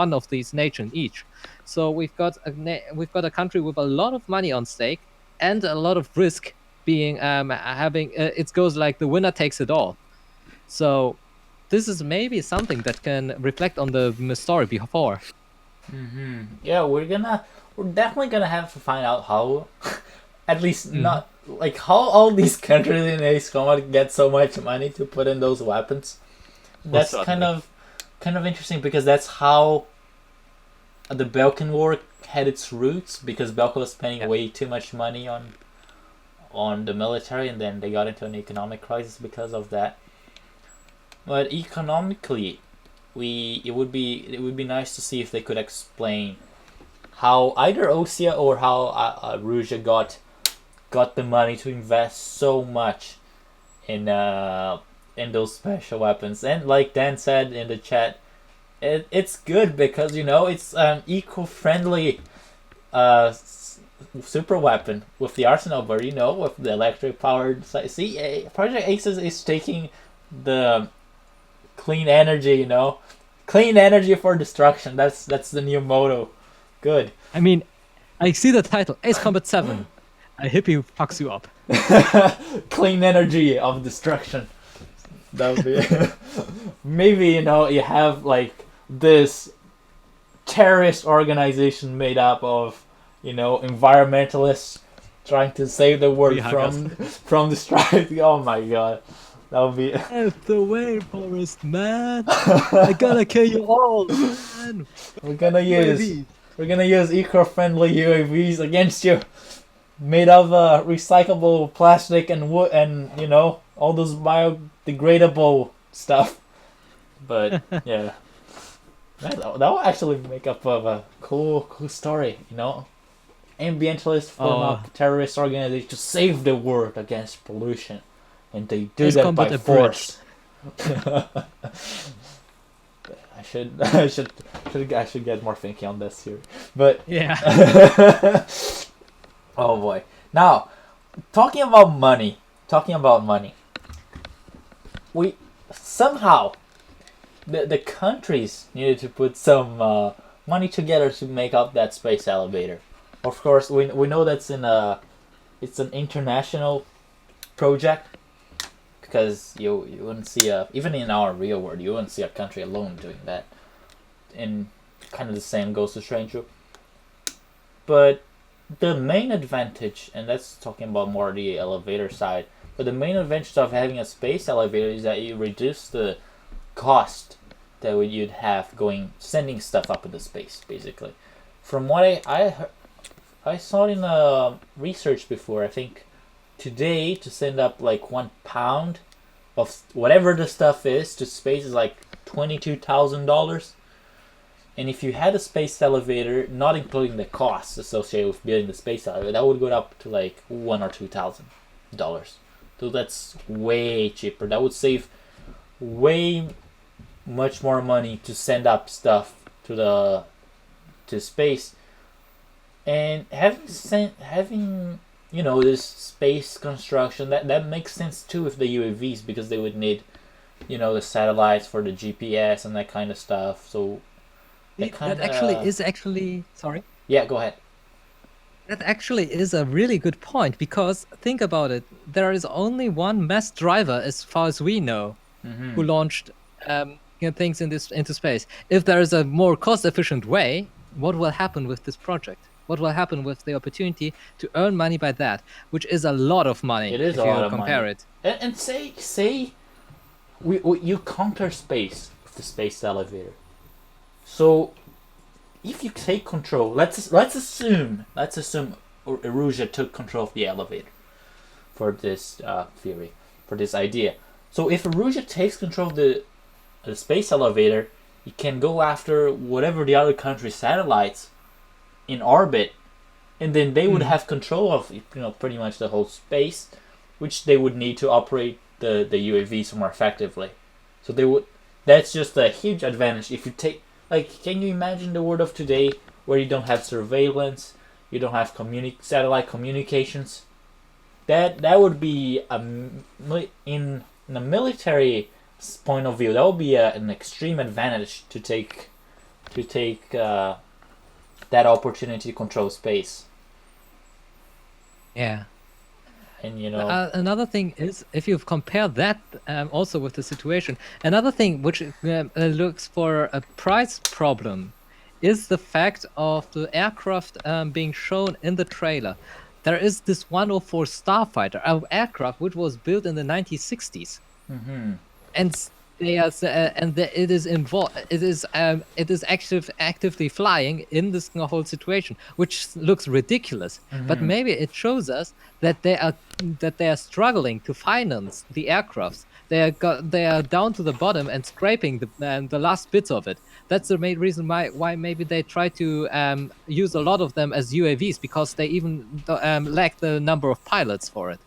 one of these nations each. So we've got a country with a lot of money on stake and a lot of risk being having it goes like the winner takes it all. So this is maybe something that can reflect on the story before. Yeah, we're definitely gonna have to find out how, at least Hmm. not like how all these countries in Ace Combat get so much money to put in those weapons. Most That's kind certainly. of kind of interesting because that's how the Balkan War had its roots, because Balkan was spending Yeah. way too much money on the military, and then they got into an economic crisis because of that. But economically, it would be nice to see if they could explain how either Osea or how Erusea got the money to invest so much in in those special weapons. And like Dan said in the chat, it's good because it's an eco-friendly uh, super weapon with the arsenal, but with the electric powered. See, Project Aces is taking the clean energy, Clean energy for destruction. That's the new motto. Good. I mean, I see the title, Ace Combat 7. A hippie fucks you up. Clean energy of destruction. That would be maybe you have like this terrorist organization made up of environmentalists trying to save the world from destruction. Oh my god, that would be. Out the way, forest man! I gotta kill you all, man. We're gonna use UAV. eco-friendly UAVs against you, made of recyclable plastic and wood and all those biodegradable stuff. But yeah, that will actually make up of a cool story. Ambientalists form up a terrorist organization to save the world against pollution, and they do Ace that Combat by abridged. force. I should get more thinking on this here, but Yeah. oh boy. Now, talking about money, we somehow the countries needed to put some money together to make up that space elevator. Of course, we know it's an international project, because you wouldn't see even in our real world, you wouldn't see a country alone doing that. And kind of the same goes to Stranger. But the main advantage, and that's talking about more the elevator side, but the main advantage of having a space elevator is that you reduce the cost that you'd have sending stuff up into space, basically. From what I saw in research before, I think today to send up like 1 pound of whatever the stuff is to space is like $22,000. And if you had a space elevator, not including the costs associated with building the space elevator, that would go up to like $1,000 or $2,000. So that's way cheaper. That would save way much more money to send up stuff to space. And having this space construction, that makes sense too with the UAVs, because they would need the satellites for the GPS and that kind of stuff. So That actually is sorry. Yeah, go ahead. That actually is a really good point, because think about it. There is only one mass driver, as far as we know, who launched things into space. If there is a more cost-efficient way, what will happen with this project? What will happen with the opportunity to earn money by that, which is a lot of money? It is if a lot you of compare money. it. And say you conquer space with the space elevator. So if you take control, let's assume Erusea took control of the elevator for this theory, for this idea. So if Erusea takes control of the space elevator, he can go after whatever the other country's satellites in orbit, and then they would have control of pretty much the whole space, which they would need to operate the UAVs more effectively. So that's just a huge advantage. If you take, can you imagine the world of today where you don't have surveillance, you don't have satellite communications? That would be in a military point of view, that would be an extreme advantage to take that opportunity to control space. Yeah. And another thing is, if you compare that also with the situation, another thing which looks for a price problem is the fact of the aircraft being shown in the trailer. There is this 104 Starfighter, an aircraft which was built in the 1960s, and it is involved. It is actively flying in this whole situation, which looks ridiculous. But maybe it shows us that they are struggling to finance the aircrafts. They are down to the bottom and scraping the last bits of it. That's the main reason why maybe they try to use a lot of them as UAVs, because they even lack the number of pilots for it.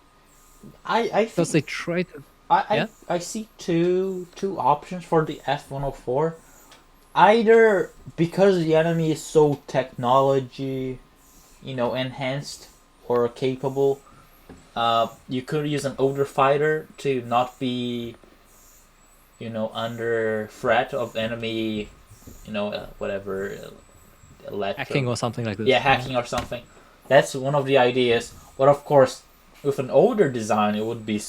Because they try to. I see two options for the F-104. Either because the enemy is so technology, enhanced or capable, you could use an older fighter to not be, under threat of enemy whatever, Hacking or something like this. yeah, hacking or something. That's one of the ideas. But of course, with an older design, it would be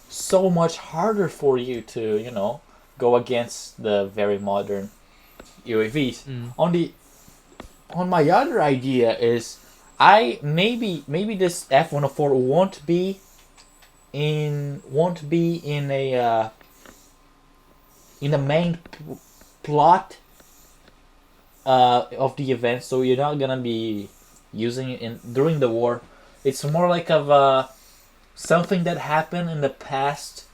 so much harder for you to, go against the very modern UAVs. On my other idea is, maybe this F-104 won't be in the main plot of the event, so you're not gonna be using it during the war. It's more like something that happened in the past,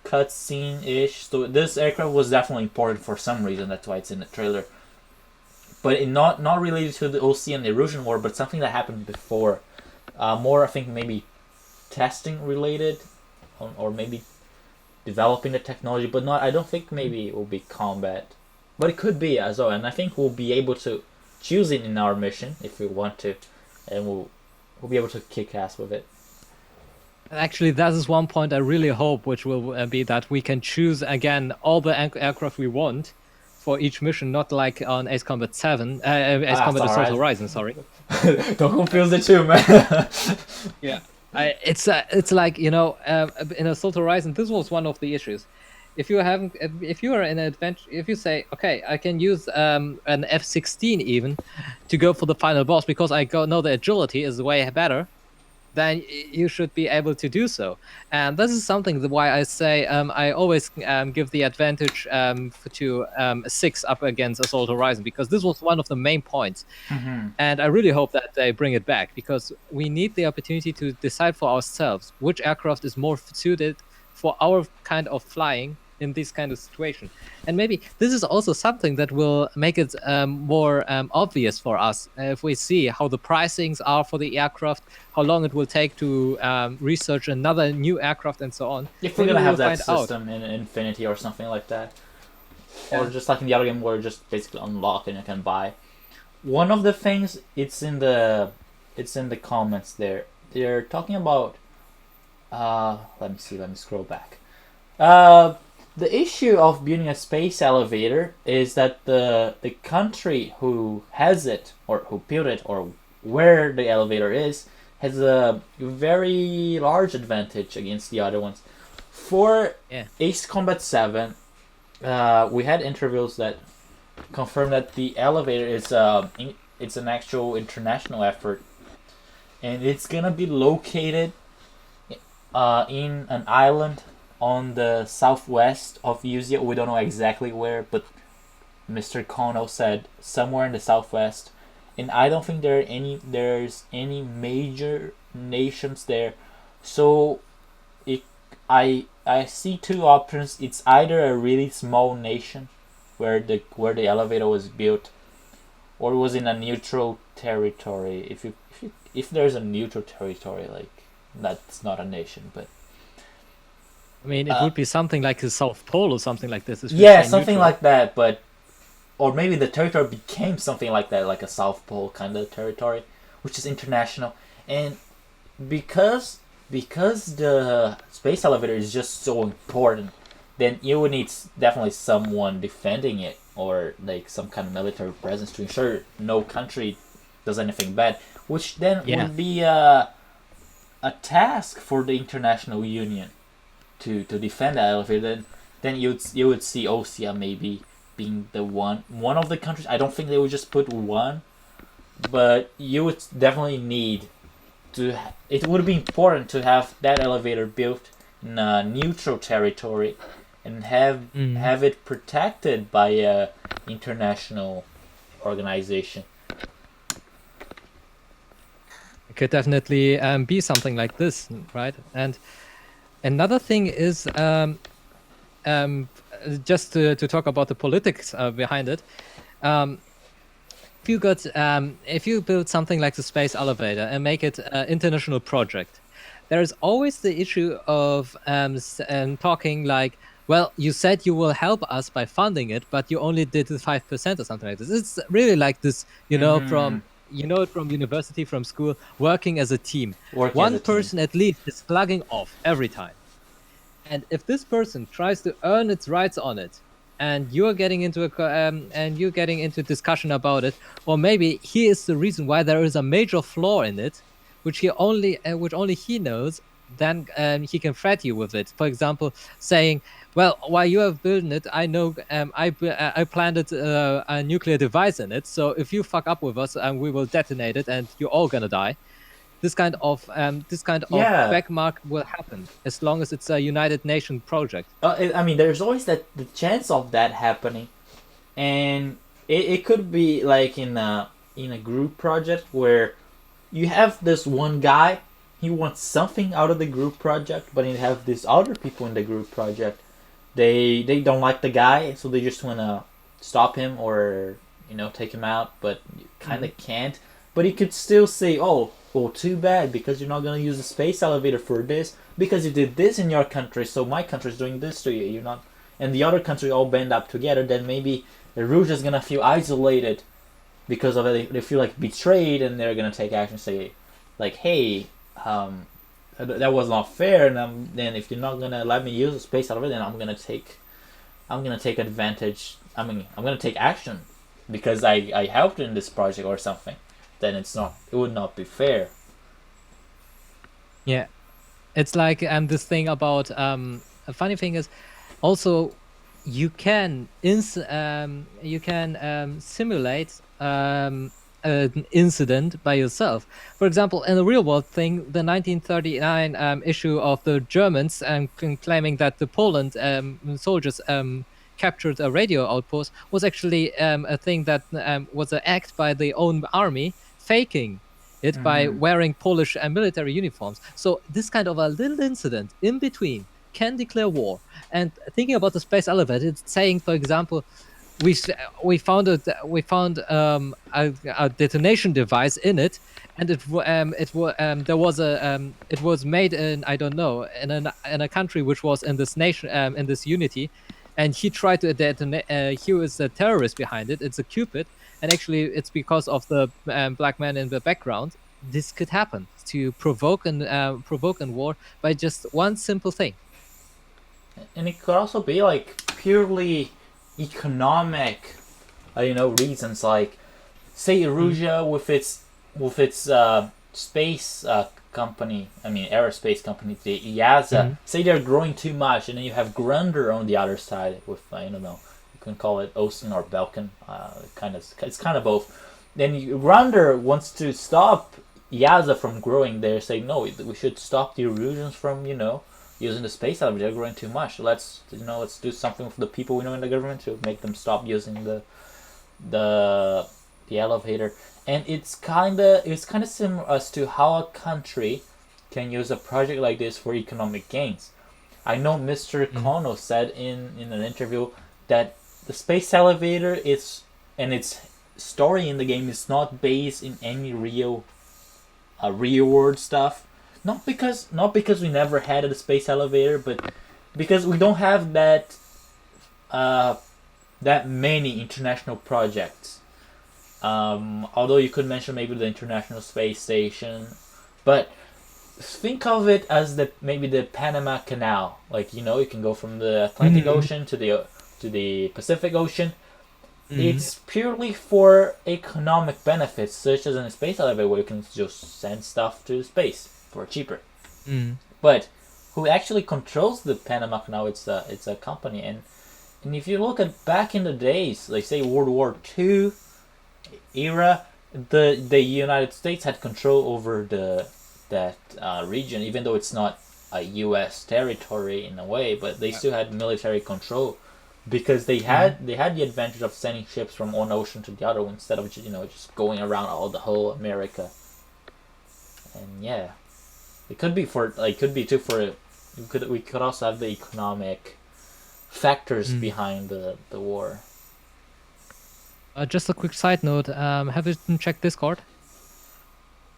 cutscene ish. So this aircraft was definitely important for some reason. That's why it's in the trailer. But not related to the Osea and the Erusian War, but something that happened before. More, I think, maybe testing related, or maybe developing the technology. But not. I don't think maybe it will be combat, but it could be as well. And I think we'll be able to choose it in our mission if we want to, and we'll be able to kick ass with it. Actually, that is one point I really hope, which will be that we can choose again all the aircraft we want for each mission, not like on Ace Combat 7, Ace Combat Assault Horizon, sorry. Don't confuse the two, man. Yeah, it's like, in Assault Horizon, this was one of the issues. If you are in an adventure, if you say, okay, I can use an F-16 even to go for the final boss because I know the agility is way better, then you should be able to do so. And this is something why I say I always give the advantage to 6 up against Assault Horizon, because this was one of the main points. And I really hope that they bring it back, because we need the opportunity to decide for ourselves which aircraft is more suited for our kind of flying in this kind of situation. And maybe this is also something that will make it more obvious for us if we see how the pricings are for the aircraft, how long it will take to research another new aircraft, and so on. If we're gonna have that system in Infinity or something like that, or just like in the other game where you just basically unlock and you can buy. One of the things, it's in the comments there. They're talking about. Let me scroll back. The issue of building a space elevator is that the country who has it, or who built it, or where the elevator is, has a very large advantage against the other ones. For Ace Combat 7, we had interviews that confirmed that the elevator is it's an actual international effort, and it's gonna be located in an island on the southwest of Usea. We don't know exactly where, but Mr. Kono said somewhere in the southwest, and I don't think there's any major nations there. So I see two options. It's either a really small nation where the elevator was built, or it was in a neutral territory. If there's a neutral territory, like, that's not a nation, but I mean, it would be something like the South Pole or something like this. Yeah, something like that, but or maybe the territory became something like that, like a South Pole kind of territory, which is international. And because the space elevator is just so important, then you would need definitely someone defending it, or like some kind of military presence to ensure no country does anything bad, which then would be a task for the international union to defend the elevator. Then you would see Osea maybe being the one of the countries. I don't think they would just put one, but you would definitely need to. It would be important to have that elevator built in a neutral territory and have it protected by a international organization. It could definitely be something like this, right? And another thing is just to talk about the politics behind it. If you build something like the space elevator and make it an international project, there is always the issue of talking like, well, you said you will help us by funding it, but you only did the 5% or something like this. It's really like this, from university, from school, working as a team. One person at least is slugging off every time. And if this person tries to earn its rights on it, and you're getting into discussion about it, or maybe he is the reason why there is a major flaw in it, which only he knows. Then he can threat you with it. For example, saying, "Well, while you have built it, I know I planted a nuclear device in it. So if you fuck up with us, we will detonate it, and you're all gonna die." This kind of Yeah. backmark will happen as long as it's a United Nations project. I mean, there's always the chance of that happening, and it could be like in a group project where you have this one guy, he wants something out of the group project, but you have these other people in the group project, they don't like the guy, so they just want to stop him or take him out, but you kind of can't. But he could still say, oh, well, too bad, because you're not going to use the space elevator for this, because you did this in your country, so my country's doing this to you. You're not, and the other country all band up together. Then maybe the Rouge gonna feel isolated because of it. They feel like betrayed, and they're gonna take action. Say, like, hey, that was not fair, and then if you're not gonna let me use the space elevator, then I'm gonna take advantage. I mean, I'm gonna take action because I helped in this project or something. Then it would not be fair. Yeah, it's like this thing about a funny thing is also you can simulate an incident by yourself. For example, in the real world thing, the 1939 issue of the Germans claiming that the Poland soldiers captured a radio outpost was actually a thing that was an act by the own army faking it by wearing Polish military uniforms. So this kind of a little incident in between can declare war. And thinking about the space elevator, it's saying, for example, we found a detonation device in it, and it was made in, I don't know, in a country which was in this nation in this unity, and he tried to detonate. He was a terrorist behind it. It's a Cupid, and actually it's because of the black man in the background. This could happen to provoke a war by just one simple thing. And it could also be like purely economic, reasons. Like, say Erusea with its space company, I mean aerospace company, the EASA. Say they're growing too much, and then you have Grunder on the other side with I don't know, you can call it Osten or Belkin. It's kind of both. Then Grunder wants to stop EASA from growing. They're saying no, we should stop the Erusians from using the space elevator. They're growing too much. Let's do something for the people we know in the government to make them stop using the elevator. And it's kind of similar as to how a country can use a project like this for economic gains. I know Mr. Kono said in an interview that the space elevator and its story in the game is not based in any real world stuff. Not because we never had a space elevator, but because we don't have that many international projects. Although you could mention maybe the International Space Station, but think of it as maybe the Panama Canal. Like you can go from the Atlantic Ocean to the Pacific Ocean. It's purely for economic benefits, such as in a space elevator where you can just send stuff to space for cheaper. But who actually controls the Panama Canal? It's a company, and if you look at back in the days, like say World War II era, the United States had control over that region, even though it's not a U.S. territory in a way, but they still had military control because they had the advantage of sending ships from one ocean to the other instead of just going around the whole America. And yeah, it could be we could also have the economic factors behind the war. Just a quick side note, have you checked Discord?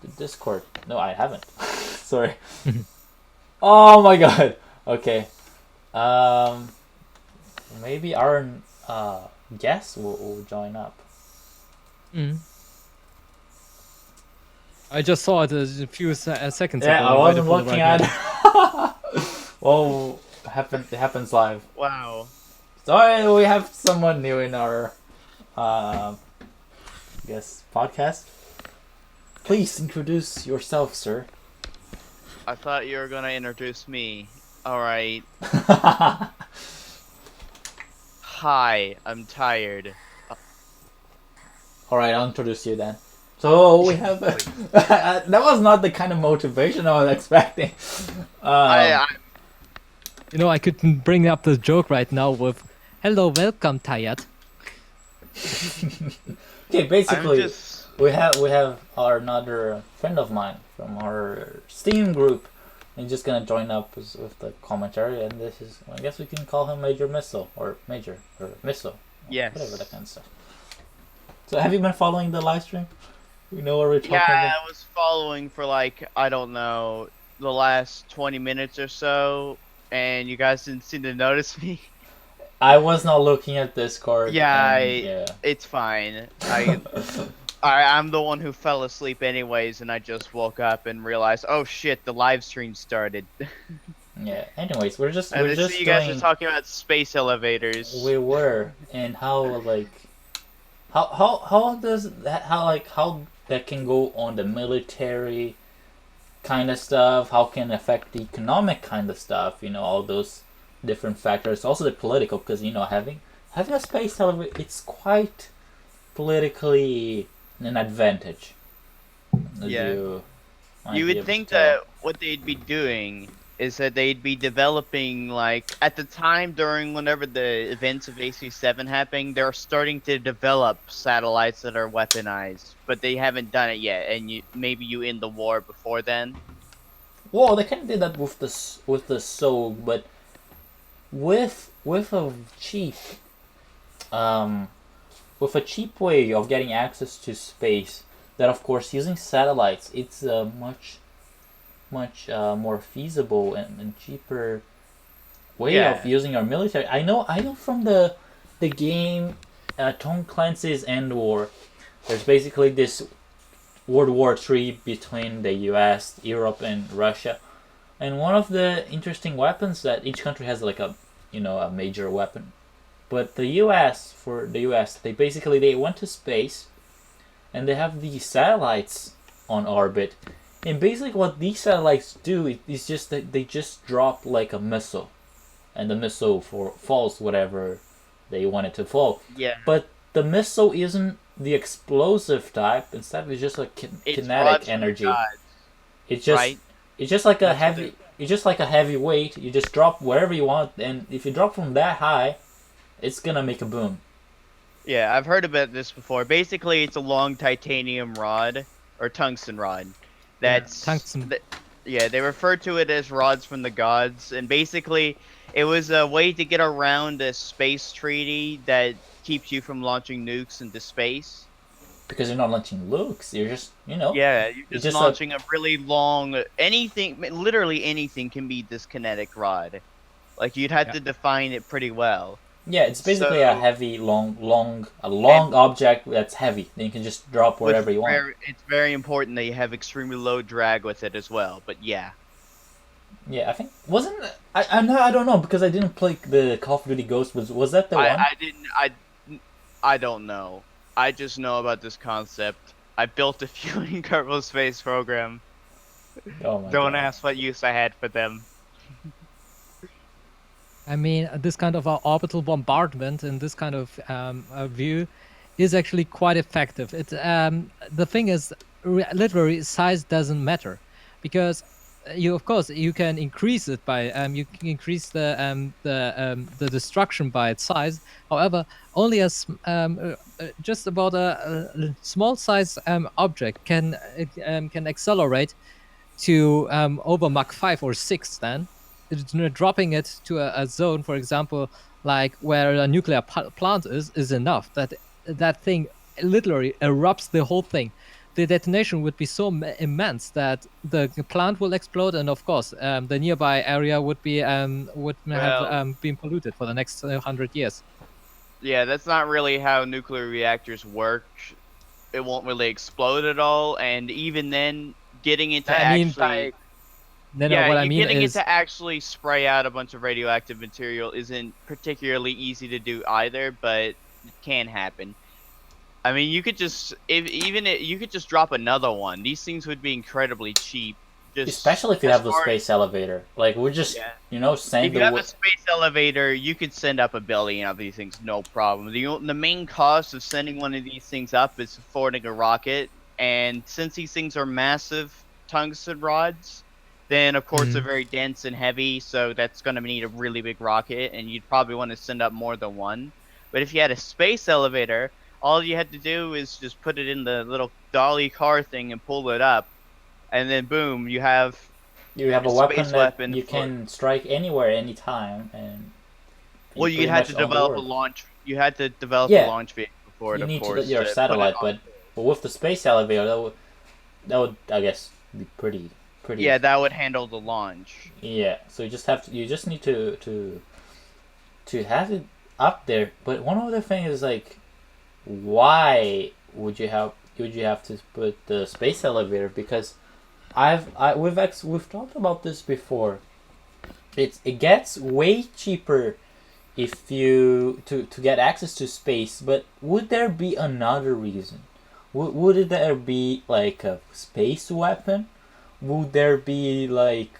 The Discord? No, I haven't. Sorry. Oh my god. Okay. Maybe our guest will join up. I just saw it a few seconds ago. Yeah, I wasn't looking at it. Well, it happens live. Wow. Sorry, we have someone new in our, I guess, podcast. Please introduce yourself, sir. I thought you were gonna introduce me. Alright. Hi, I'm tired. Alright, I'll introduce you then. So we have that was not the kind of motivation I was expecting. I You know, I could bring up the joke right now with, "Hello, welcome, tired." Okay, I'm basically just we have our another friend of mine from our Steam group. He's just gonna join up with the commentary, and this is, I guess we can call him Major Missile or Major or Missile, whatever that yes. kind of stuff. So have you been following the live stream? You know what we're talking Yeah, about? I was following for like, I don't know, the last 20 minutes or so, and you guys didn't seem to notice me. I was not looking at Discord, Yeah, and yeah. it's fine. I'm the one who fell asleep anyways, and I just woke up and realized, oh shit, the live stream started. Yeah. Anyways, we're just And I see you guys are doing. talking about space elevators. We were, and how like how does that, how that can go on the military kind of stuff, how can affect the economic kind of stuff, all those different factors, also the political, because having a space elevator, it's quite politically an advantage, as Yeah. you might You be would able to think tell. that what they'd be doing is that they'd be developing, like, at the time during whenever the events of AC7 happening, they're starting to develop satellites that are weaponized, but they haven't done it yet, and maybe you end the war before then. Well, they kind of did that with the Soh, but with a cheap um with a cheap way of getting access to space, that of course using satellites, it's a much more feasible and cheaper way of Yeah, using our military. I know from the game, Tom Clancy's End War. There's basically this World War III between the U.S., Europe, and Russia, and one of the interesting weapons, that each country has like a major weapon. But for the U.S., they went to space, and they have these satellites on orbit. And basically, what these satellites do is just that they just drop like a missile, and the missile falls whatever they want it to fall. yeah. But the missile isn't the explosive type. Instead, it's just a It's kinetic rods from the energy. gods, It's just right? it's just like a That's what heavy. It's just like a heavy weight. You just drop wherever you want, and if you drop from that high, it's gonna make a boom. Yeah, I've heard about this before. Basically, it's a long titanium rod or tungsten rod. Yeah. Tungsten. Yeah, they refer to it as rods from the gods, and basically, it was a way to get around a space treaty that keeps you from launching nukes into space. Because you're not launching Lukes. You're just Yeah, you're it's just just a launching a really long anything. Literally anything can be this kinetic rod. Like you'd have Yeah. to define it pretty well. yeah. It's basically a So heavy, a and long object that's heavy. Then you can just drop wherever you want. it's very important that you have extremely low drag with it as well. But yeah. Yeah, I think wasn't I don't know, because I didn't play the Call of Duty Ghost. Was that the I, one? I didn't I don't know. I just know about this concept. I built a fueling Kerbal Space program. Oh my Don't god. ask what use I had for them. I mean, this kind of orbital bombardment and this kind of view is actually quite effective. The thing is, literally, size doesn't matter, because of course, you can increase it by you can increase the destruction by its size. However, only just about a small size object can accelerate to over Mach 5 or 6. Then dropping it to a zone, for example, like where a nuclear plant is enough that that thing literally erupts the whole thing. The detonation would be so immense that the plant will explode, and of course, the nearby area would have Well, been polluted for the next 100 years. yeah, that's not really how nuclear reactors work. It won't really explode at all, and even then, getting it to I mean, actually, by No, no. Yeah, What I you mean getting it is, to actually spray out a bunch of radioactive material isn't particularly easy to do either, but it can happen. I mean, you could just you could just drop another one. These things would be incredibly cheap. Just Especially if you as have the far as space elevator. Like we just yeah, send if you have the a space elevator, you could send up a billion of these things, no problem. The main cost of sending one of these things up is affording a rocket, and since these things are massive tungsten rods, then of course they're mm, very dense and heavy, so that's going to need a really big rocket, and you'd probably want to send up more than one. But if you had a space elevator, all you had to do is just put it in the little dolly car thing and pull it up, and then boom, you have you have your a weapon space that weapon you for. can strike anywhere, anytime, and you Well, you pretty had much to own the develop a world. launch. You had to develop a Yeah, launch vehicle for it, you of need to course, your to put it satellite, on. but with the space elevator, that would I guess be pretty. Yeah, that would handle the launch. Yeah, so you just need to have it up there. But one other thing is like, why would you have to put the space elevator? Because we've talked about this before. It gets way cheaper if you to get access to space. But would there be another reason? Would there be like a space weapon? Would there be like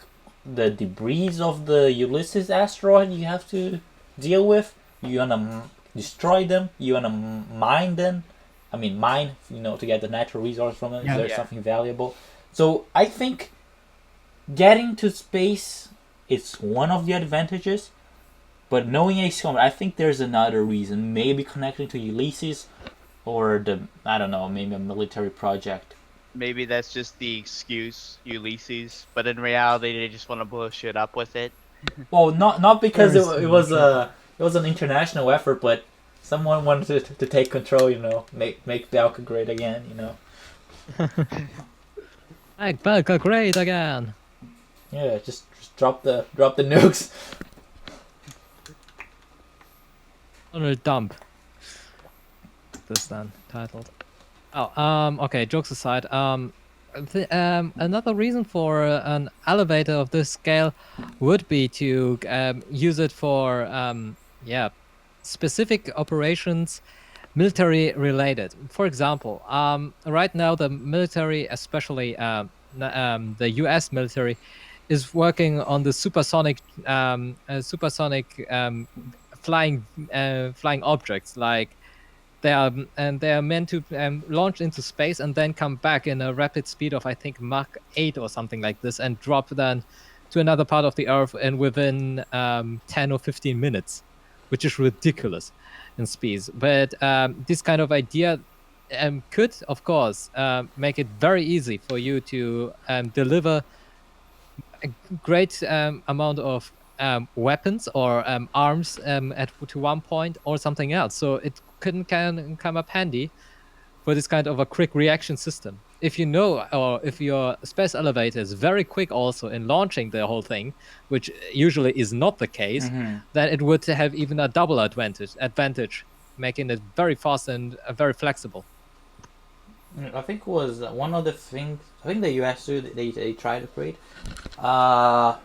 the debris of the Ulysses asteroid you have to deal with? You wanna destroy them? You wanna mine them? I mean, mine, to get the natural resource from it. Is yeah. there Yeah. something valuable? So I think getting to space is one of the advantages, but knowing Ace Combat, I think there's another reason. Maybe connecting to Ulysses, or I don't know, maybe a military project. Maybe that's just the excuse, Ulysses. But in reality, they just want to blow shit up with it. Well, not because Very it smart, was yeah. it was an international effort, but someone wanted to take control. Make Belka great again. Make Belka great again. Yeah, just drop the nukes. On a dump. This then titled. Oh, okay. Jokes aside, another reason for an elevator of this scale would be to use it for yeah, specific operations, military related. For example, right now the military, especially the U.S. military, is working on the supersonic flying objects like they are meant to launch into space and then come back in a rapid speed of I think Mach 8 or something like this and drop then to another part of the Earth and within 10 or 15 minutes, which is ridiculous in speed. But this kind of idea could, of course, make it very easy for you to deliver a great amount of weapons or arms to one point or something else. So it can come up handy for this kind of a quick reaction system. If you know, or if your space elevator is very quick also in launching the whole thing, which usually is not the case, then it would have even a double advantage, making it very fast and very flexible. I think was one of the things. I think the U.S. too. They tried to create. Uh,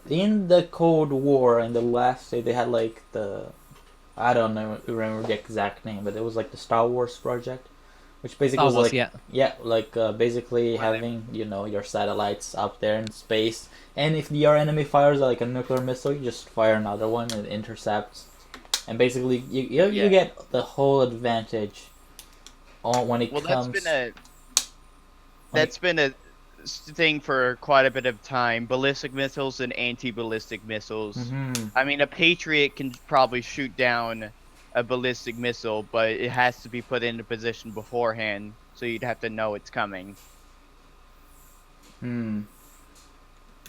in the Cold War, in the last state, they had like I don't know remember the exact name, but it was like the Star Wars project, which basically Star was Wars, like yeah. like basically having your satellites up there in space, and if your enemy fires like a nuclear missile, you just fire another one and it intercepts, and basically you Yeah. get the whole advantage on when it Well, comes. that's been a thing for quite a bit of time. Ballistic missiles and anti-ballistic missiles. Mhm. I mean, a Patriot can probably shoot down a ballistic missile, but it has to be put into position beforehand, so you'd have to know it's coming. Hmm.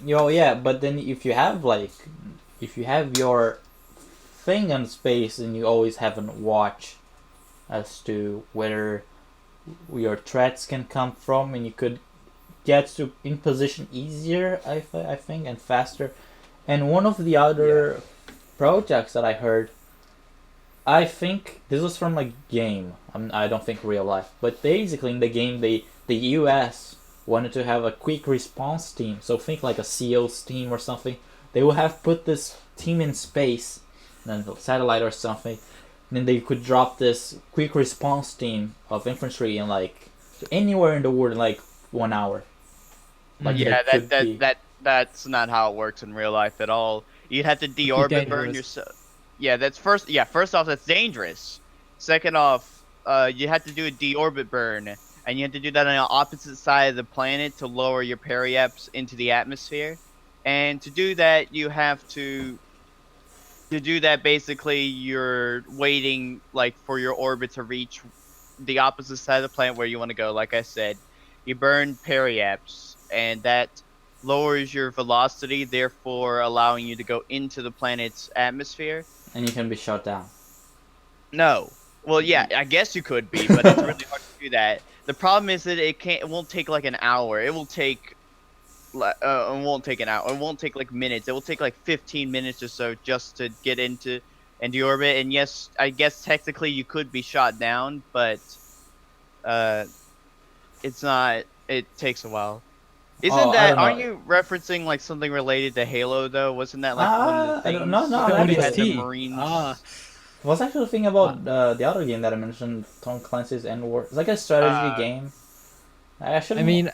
Yeah, but then if you have your thing on space and you always have a watch as to where your threats can come from, and you could get to in position easier, I think, and faster. And one of the other projects that I heard, I think this was from a game. I don't think real life, but basically in the game, the U.S. wanted to have a quick response team. So think like a CO's team or something. They would have put this team in space, and then a satellite or something. And then they could drop this quick response team of infantry in like anywhere in the world in like 1 hour. Like Yeah, it could be. that's not how it works in real life at all. You'd have to Could be deorbit burn dangerous. yourself. Yeah, that's first. Yeah, first off, that's dangerous. Second off, you have to do a deorbit burn, and you have to do that on the opposite side of the planet to lower your periaps into the atmosphere. And to do that, you have to do that. Basically, you're waiting like for your orbit to reach the opposite side of the planet where you want to go. Like I said, you burn periaps, and that lowers your velocity, therefore allowing you to go into the planet's atmosphere. And you can be shot down. No. Well, yeah, I guess you could be, but it's really hard to do that. The problem is that it won't take like an hour. It will take it won't take an hour. It won't take like minutes. It will take like 15 minutes or so just to get into and deorbit. And yes, I guess technically you could be shot down, but it's not. It takes a while. Isn't Oh, I that? don't know. Aren't you referencing like something related to Halo though? Wasn't that like one of the I things? don't know. No, The I you actually- had the ODST. Marines. Ah, I was actually thinking about the other game that I mentioned, Tom Clancy's N-War. It's like a strategy game. I actually. I mean,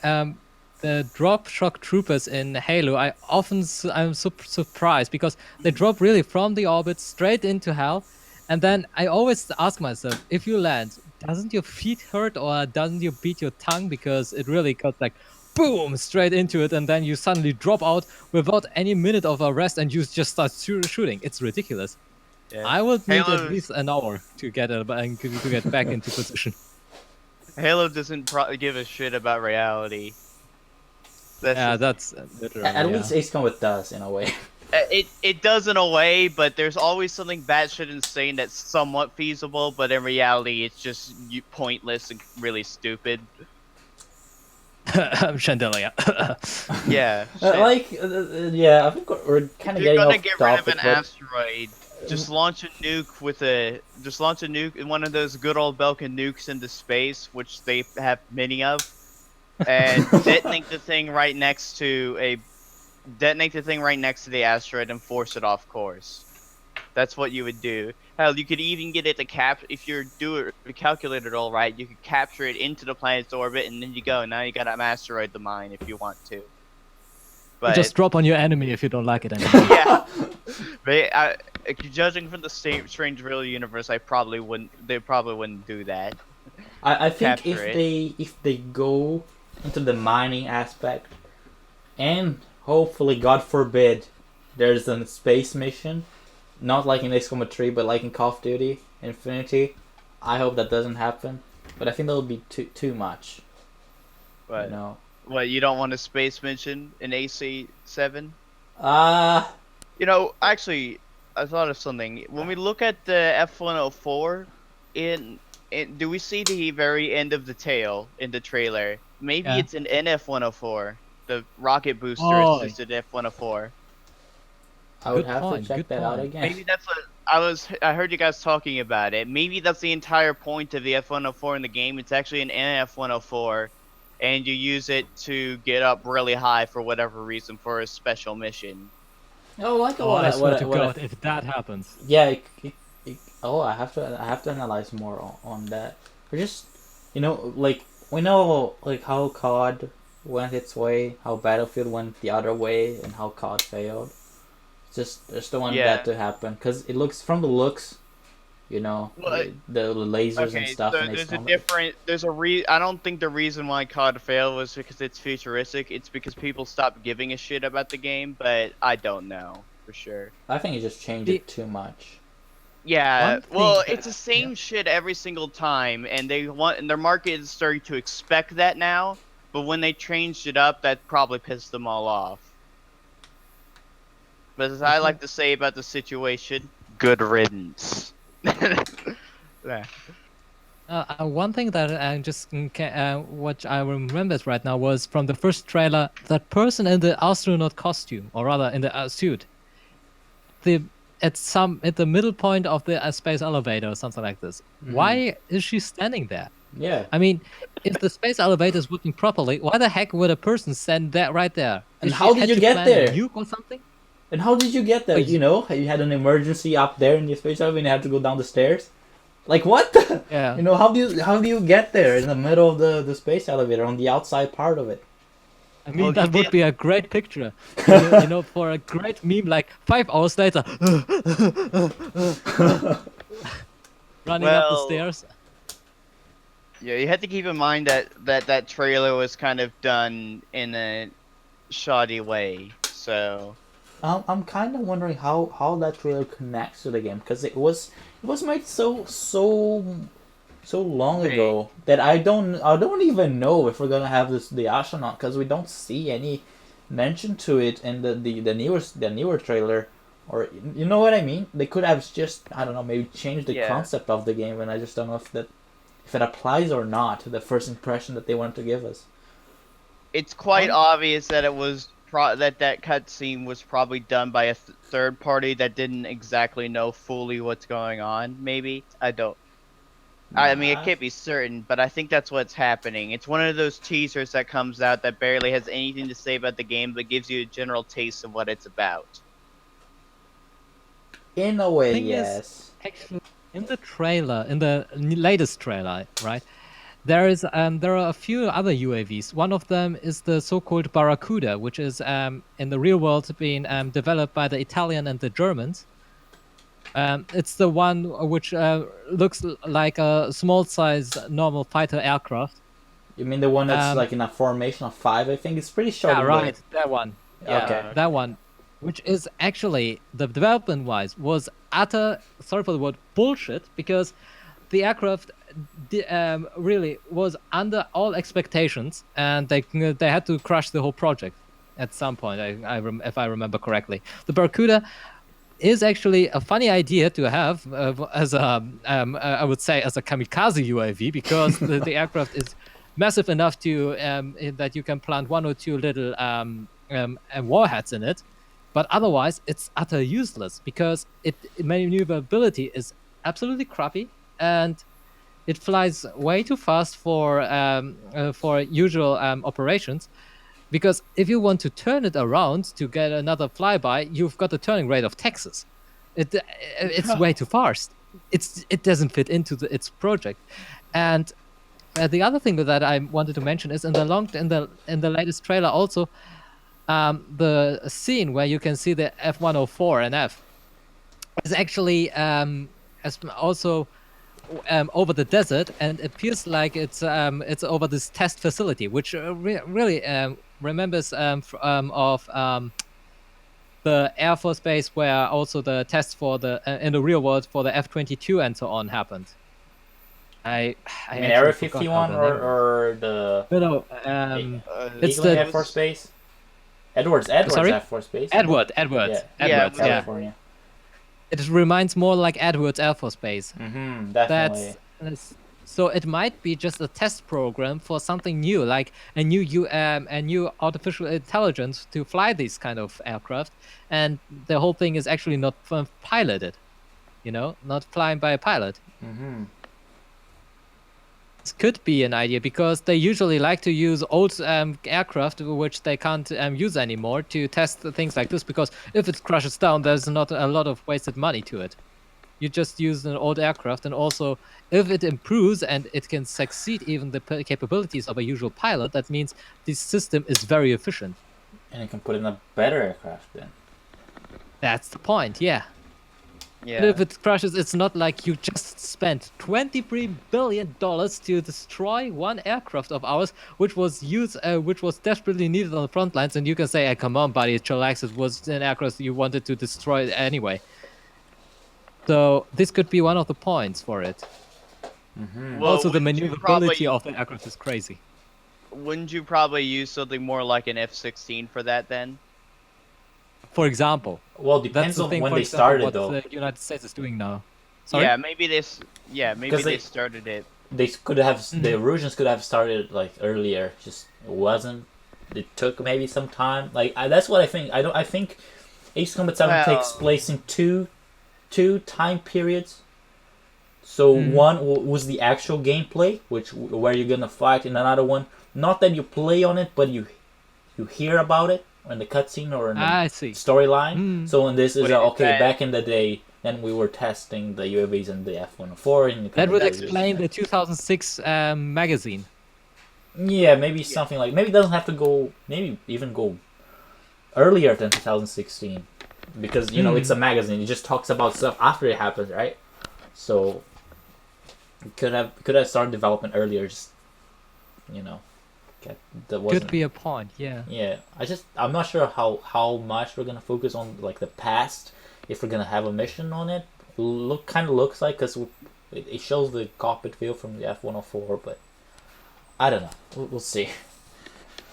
the drop shock troopers in Halo, I'm surprised because they drop really from the orbit straight into hell, and then I always ask myself, if you land, doesn't your feet hurt or doesn't you beat your tongue, because it really got like boom straight into it, and then you suddenly drop out without any minute of a rest and you just start shooting. It's ridiculous. Yeah. I would need Halo's- at least an hour to get to get back into position. Halo doesn't give a shit about reality. That's Yeah, just- that's literally, At yeah. least Ace Combat does in a way. it does in a way, but there's always something batshit insane that's somewhat feasible, but in reality, it's just pointless and really stupid. Chandelier. Yeah. Yeah, I think we're kind of If you're getting gonna off get rid of topic, an but asteroid, just launch a nuke one of those good old Belkin nukes into space, which they have many of, and detonate the thing right next to the asteroid and force it off course. That's what you would do. Hell, you could even get it to if you calculate it all right, you could capture it into the planet's orbit, and then you go. Now you got an asteroid to mine if you want to. But Just drop on your enemy if you don't like it anymore. yeah, but judging from the Strange Real universe, They probably wouldn't do that. I think Capture if they go into the mining aspect, and hopefully, God forbid, there's a space mission, not like in Ace Combat 3, but like in Call of Duty Infinity. I hope that doesn't happen, but I think that would be too much. But You know. what, you don't want a space mission in AC7? Uh Actually, I thought of something. When we look at the F-104, do we see the very end of the tail in the trailer? Maybe Yeah. it's an NF-104, the rocket booster Oh. assisted F-104. I would Good have point, to check good that out point. again. Maybe that's what I heard you guys talking about it. Maybe that's the entire point of the F-104 in the game. It's actually an NF-104, and you use it to get up really high for whatever reason for a special mission. Oh, like Oh, I swear to God, if that happens. Yeah. I have to analyze more on that. Or just, like we know like how COD went its way, how Battlefield went the other way, and how COD failed. Just don't want Yeah. that to happen because it looks from the looks, Well, the lasers and stuff. so in Ace there's a Combat. different. I don't think the reason why COD failed was because it's futuristic. It's because people stopped giving a shit about the game. But I don't know for sure. I think it just changed it too much. Yeah, One well, thing- it's the same shit every single time, and their market is starting to expect that now. But when they changed it up, that probably pissed them all off. But as I like to say about the situation, good riddance. Yeah. One thing that I just what I remembered right now was from the first trailer, that person in the astronaut costume, or rather in the suit, at the middle point of the space elevator or something like this. Why is she standing there? Yeah. I mean, if the space elevator is working properly, why the heck would a person send that right there? And Is she how did had you to get plan a there? nuke or something? And how did you get there? Oh, You know, you had an emergency up there in your space elevator and you had to go down the stairs. Like what? The, yeah. you know, how do you get there in the middle of the space elevator on the outside part of it? I Well, mean, you that would did. be a great picture. You know, for a great meme, like 5 hours later, running up the Well, stairs. yeah, you have to keep in mind that trailer was kind of done in a shoddy way. So I'm kind of wondering how that trailer connects to the game because it was made so long hey, ago that I don't even know if we're gonna have this the astronaut because we don't see any mention to it in the newer trailer, or you know what I mean. They could have just, I don't know, maybe changed the yeah, concept of the game, and I just don't know if it applies or not to the first impression that they wanted to give us. it's quite Um, obvious that it was that cutscene was probably done by a third party that didn't exactly know fully what's going on. Maybe I don't. I mean, it nah. can't be certain, but I think that's what's happening. It's one of those teasers that comes out that barely has anything to say about the game, but gives you a general taste of what it's about. In a way, Thing is, yes. actually, in the trailer, in the latest trailer, right? There are a few other UAVs. One of them is the so-called Barracuda, which is in the real world being developed by the Italian and the Germans. It's the one which looks like a small-size normal fighter aircraft. You mean the one that's Um, like in a formation of five? I think it's pretty short yeah, in the. right, that one. Yeah, Okay. Yeah. that one, which is actually the development-wise was utter, sorry for the word, bullshit, because the aircraft really was under all expectations, and they had to crash the whole project at some point. If I remember correctly, the Barracuda is actually a funny idea to have as a I would say as a kamikaze UAV, because the aircraft is massive enough to that you can plant one or two little warheads in it, but otherwise it's utter useless because maneuverability is absolutely crappy, and it flies way too fast for usual operations. Because if you want to turn it around to get another flyby, you've got a turning rate of Texas. It's way too fast. It doesn't fit into its project. And the other thing that I wanted to mention is in the latest trailer also, the scene where you can see the F-104 and F is actually as also over the desert, and it feels like it's over this test facility, which really remembers of the Air Force Base where also the tests for the in the real world for the F-22 and so on happened. I You I mean Area actually forgot how 51 the name was. or the No, it's Eagling the Air Force was Base? Edwards sorry, Air Force Base, I think. Yeah, yeah, Edwards. Yeah, California. it reminds more like Edwards Air Force Base. Mm-hmm, definitely. That's so it might be just a test program for something new, like a new artificial intelligence to fly these kind of aircraft, and the whole thing is actually not piloted, not flying by a pilot. Mm-hmm. This could be an idea because they usually like to use old aircraft which they can't use anymore to test things like this, because if it crashes down, there's not a lot of wasted money to it. You just use an old aircraft, and also if it improves and it can succeed even the capabilities of a usual pilot, that means this system is very efficient. And you can put in a better aircraft then. That's the point, yeah. But yeah. if it crashes, it's not like you just spent $23 billion to destroy one aircraft of ours, which was which was desperately needed on the front lines, and you can say, hey, come on, buddy, chillax, it was an aircraft you wanted to destroy anyway. So this could be one of the points for it. Mm-hmm. Well, Also, the wouldn't you maneuverability probably of the aircraft is crazy. wouldn't you probably use something more like an F-16 for that then? For example, Well, that's depends the on thing. when For they example, started what though, the United States is doing now. Sorry. Yeah, maybe this. Yeah, maybe because they started it. they could have the Mhm. Erusians could have started like earlier. Just it wasn't. It took maybe some time. Like that's what I think. I think Ace Combat 7 takes Well, place in two time periods. So one was the actual gameplay, where you're gonna fight, and another one, not that you play on it, but you hear about it in the cutscene or in the I see. storyline. So in this is Wait, is okay. that- Back in the day, then we were testing the UAVs and the F-104, and you That kinda would just- explain the 2006 magazine. Yeah, maybe something like, maybe it doesn't have to go, maybe even go earlier than 2016, because it's a magazine. It just talks about stuff after it happens, right? So could have started development earlier. Just that wasn't. Could be a point, yeah. Yeah, I'm not sure how much we're gonna focus on like the past, if we're gonna have a mission on it. Looks like, because it shows the cockpit view from the F-104, but I don't know. We'll see.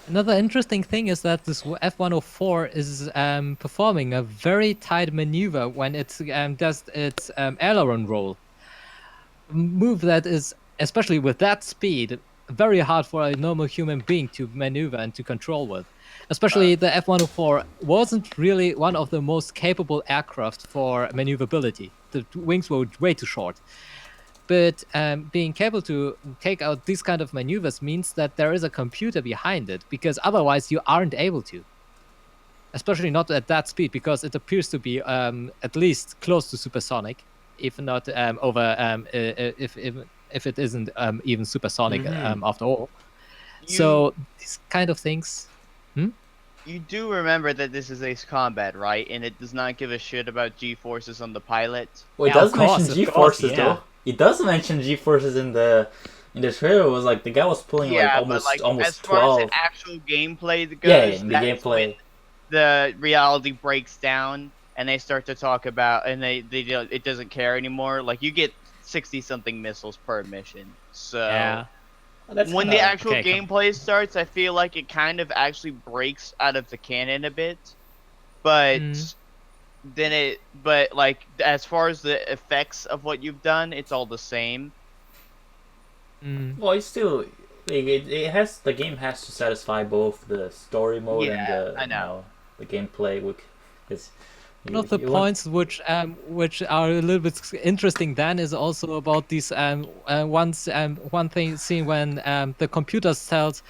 Another interesting thing is that this F-104 is performing a very tight maneuver when it does its aileron roll. Move that is, especially with that speed, very hard for a normal human being to maneuver and to control with. Especially the F-104 wasn't really one of the most capable aircraft for maneuverability. The wings were way too short. But being able to take out these kind of maneuvers means that there is a computer behind it, because otherwise you aren't able to. Especially not at that speed, because it appears to be at least close to supersonic, if not if it isn't even supersonic after all. So these kind of things. You do remember that this is Ace Combat, right? And it does not give a shit about G-forces on the pilot. Well, it Yeah, does of course, mention of G-forces course, though. It does mention G-forces in the trailer. It was like the guy was pulling Yeah, almost but like as far 12. as the actual gameplay goes, Yeah, in the that's when gameplay. the reality breaks down and they start to talk about, and it doesn't care anymore. Like you get 60-something missiles per mission. So Yeah. when the actual okay, gameplay starts, I feel like it kind of actually breaks out of the canon a bit. But but like as far as the effects of what you've done, it's all the same. Well, it's still it has the game has to satisfy both the story mode and the I know. The gameplay. Because One of the points which are a little bit interesting then is also about these one thing seen when the computer tells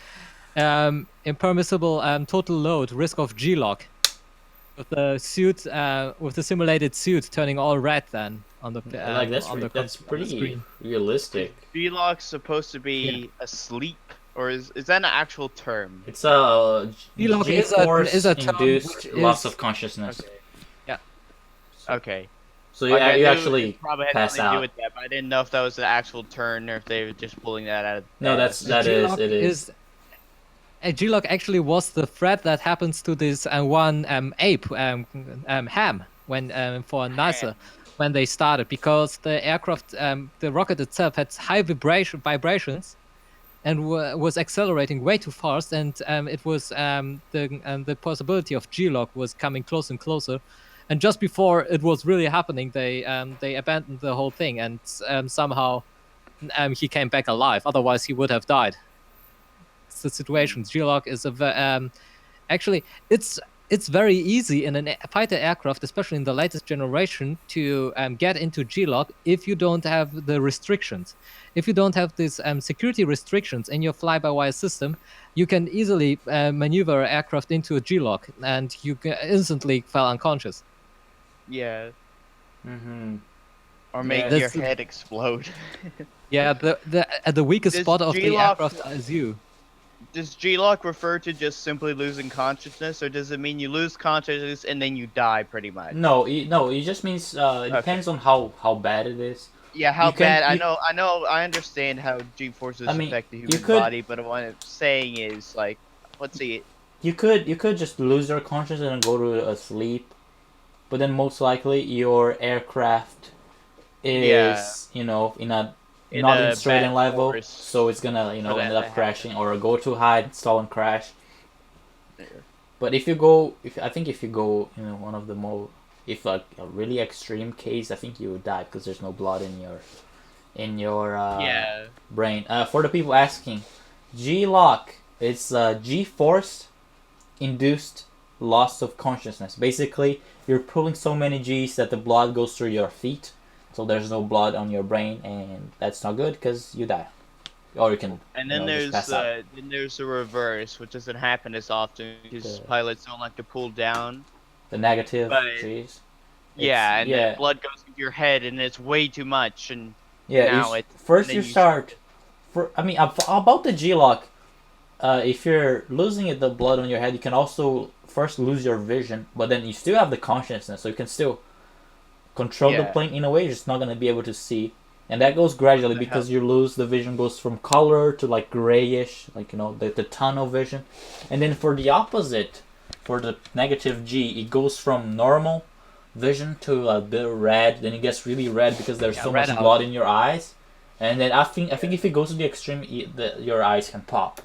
impermissible total load risk of G-lock, with the suit with the simulated suit turning all red then on the that's pretty screen. Is realistic. G-lock's supposed to be asleep, or is that an actual term? It's a G-lock G-force is a term induced which loss is- of consciousness. Okay. So Like, I you knew actually it probably had pass something to do out. with that, but I didn't know if that was the actual term or if they were just pulling that out of. No, that G-lock is. A G-lock actually was the threat that happens to this one ape ham when for NASA when they started, because the aircraft the rocket itself had high vibrations and was accelerating way too fast, and it was the possibility of G-lock was coming closer and closer. And just before it was really happening, they abandoned the whole thing, and somehow he came back alive. Otherwise, he would have died. It's the situation. G-lock is actually it's very easy in a fighter aircraft, especially in the latest generation, to get into G-lock if you don't have the restrictions. If you don't have these security restrictions in your fly-by-wire system, you can easily maneuver aircraft into a G-lock, and you instantly fall unconscious. Yeah. Mm-hmm. Or make Yeah. your head explode. Yeah, the weakest Does spot of the G-lock- aircraft is you. Does G-lock refer to just simply losing consciousness, or does it mean you lose consciousness and then you die pretty much? No, it just means it depends on how bad it is. Yeah, how You can- bad? you- I understand how G-forces I mean, affect the you human could- body, but what I'm saying is, like, let's see. You could just lose your consciousness and go to a sleep, but then most likely your aircraft is in a not in straight bad in level, course. so it's gonna For that end to up crashing or go too high, stall and crash. But if you go, one of the more, if like a really extreme case, I think you would die because there's no blood in your brain. For the people asking, G-lock, it's G-force induced loss of consciousness. Basically, you're pulling so many G's that the blood goes through your feet, so there's no blood on your brain, and that's not good because you die, or you can And you then know, just pass out. there's the reverse, which doesn't happen as often because The, pilots don't like to pull down. the negative But G's. It's yeah, and then yeah blood goes into your head, and it's way too much, and yeah. now it. And First then you you. start. I mean about the G lock. If you're losing the blood on your head, you can also first lose your vision, but then you still have the consciousness, so you can still control the Yeah. plane in a way. You're just not gonna be able to see, and that goes gradually the hell? because you lose the vision goes from color to like grayish, like you know the tunnel vision, and then for the opposite, for the negative G, it goes from normal vision to a bit red. Then it gets really red because there's so much red out. blood in your eyes, and then I think if it goes to the extreme, your eyes can pop.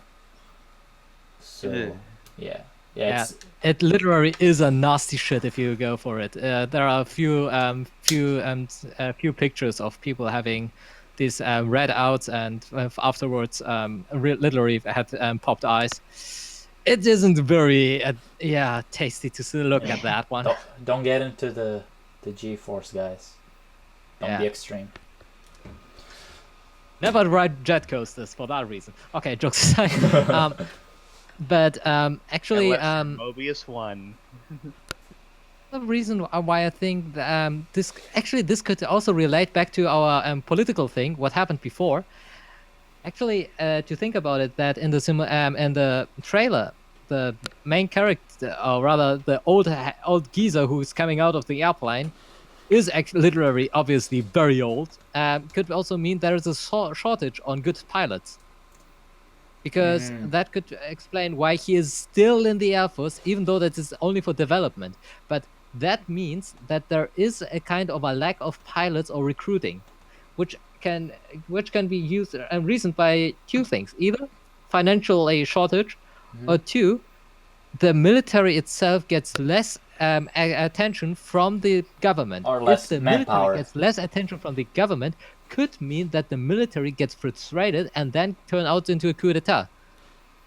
So Ugh. yeah, Yeah, it's it literally is a nasty shit if you go for it. There are a few pictures of people having these red outs and afterwards literally had popped eyes. It isn't very tasty to look at that one. don't get into the G-force, guys. Don't Yeah. be extreme. Never ride jet coasters for that reason. Okay, jokes aside. But actually, Unless you're Mobius 1. the reason why I think this could also relate back to our political thing, what happened before. Actually, to think about it, that in the trailer, the main character, or rather the old geezer who's coming out of the airplane, is actually literally obviously very old. Could also mean there is a shortage on good pilots. Because that could explain why he is still in the Air Force, even though that is only for development. But that means that there is a kind of a lack of pilots or recruiting, which can be used and reasoned by two things: either financial shortage, or two, the military itself gets less attention from the government. Or less If the manpower. military gets less attention from the government, could mean that the military gets frustrated and then turn out into a coup d'etat.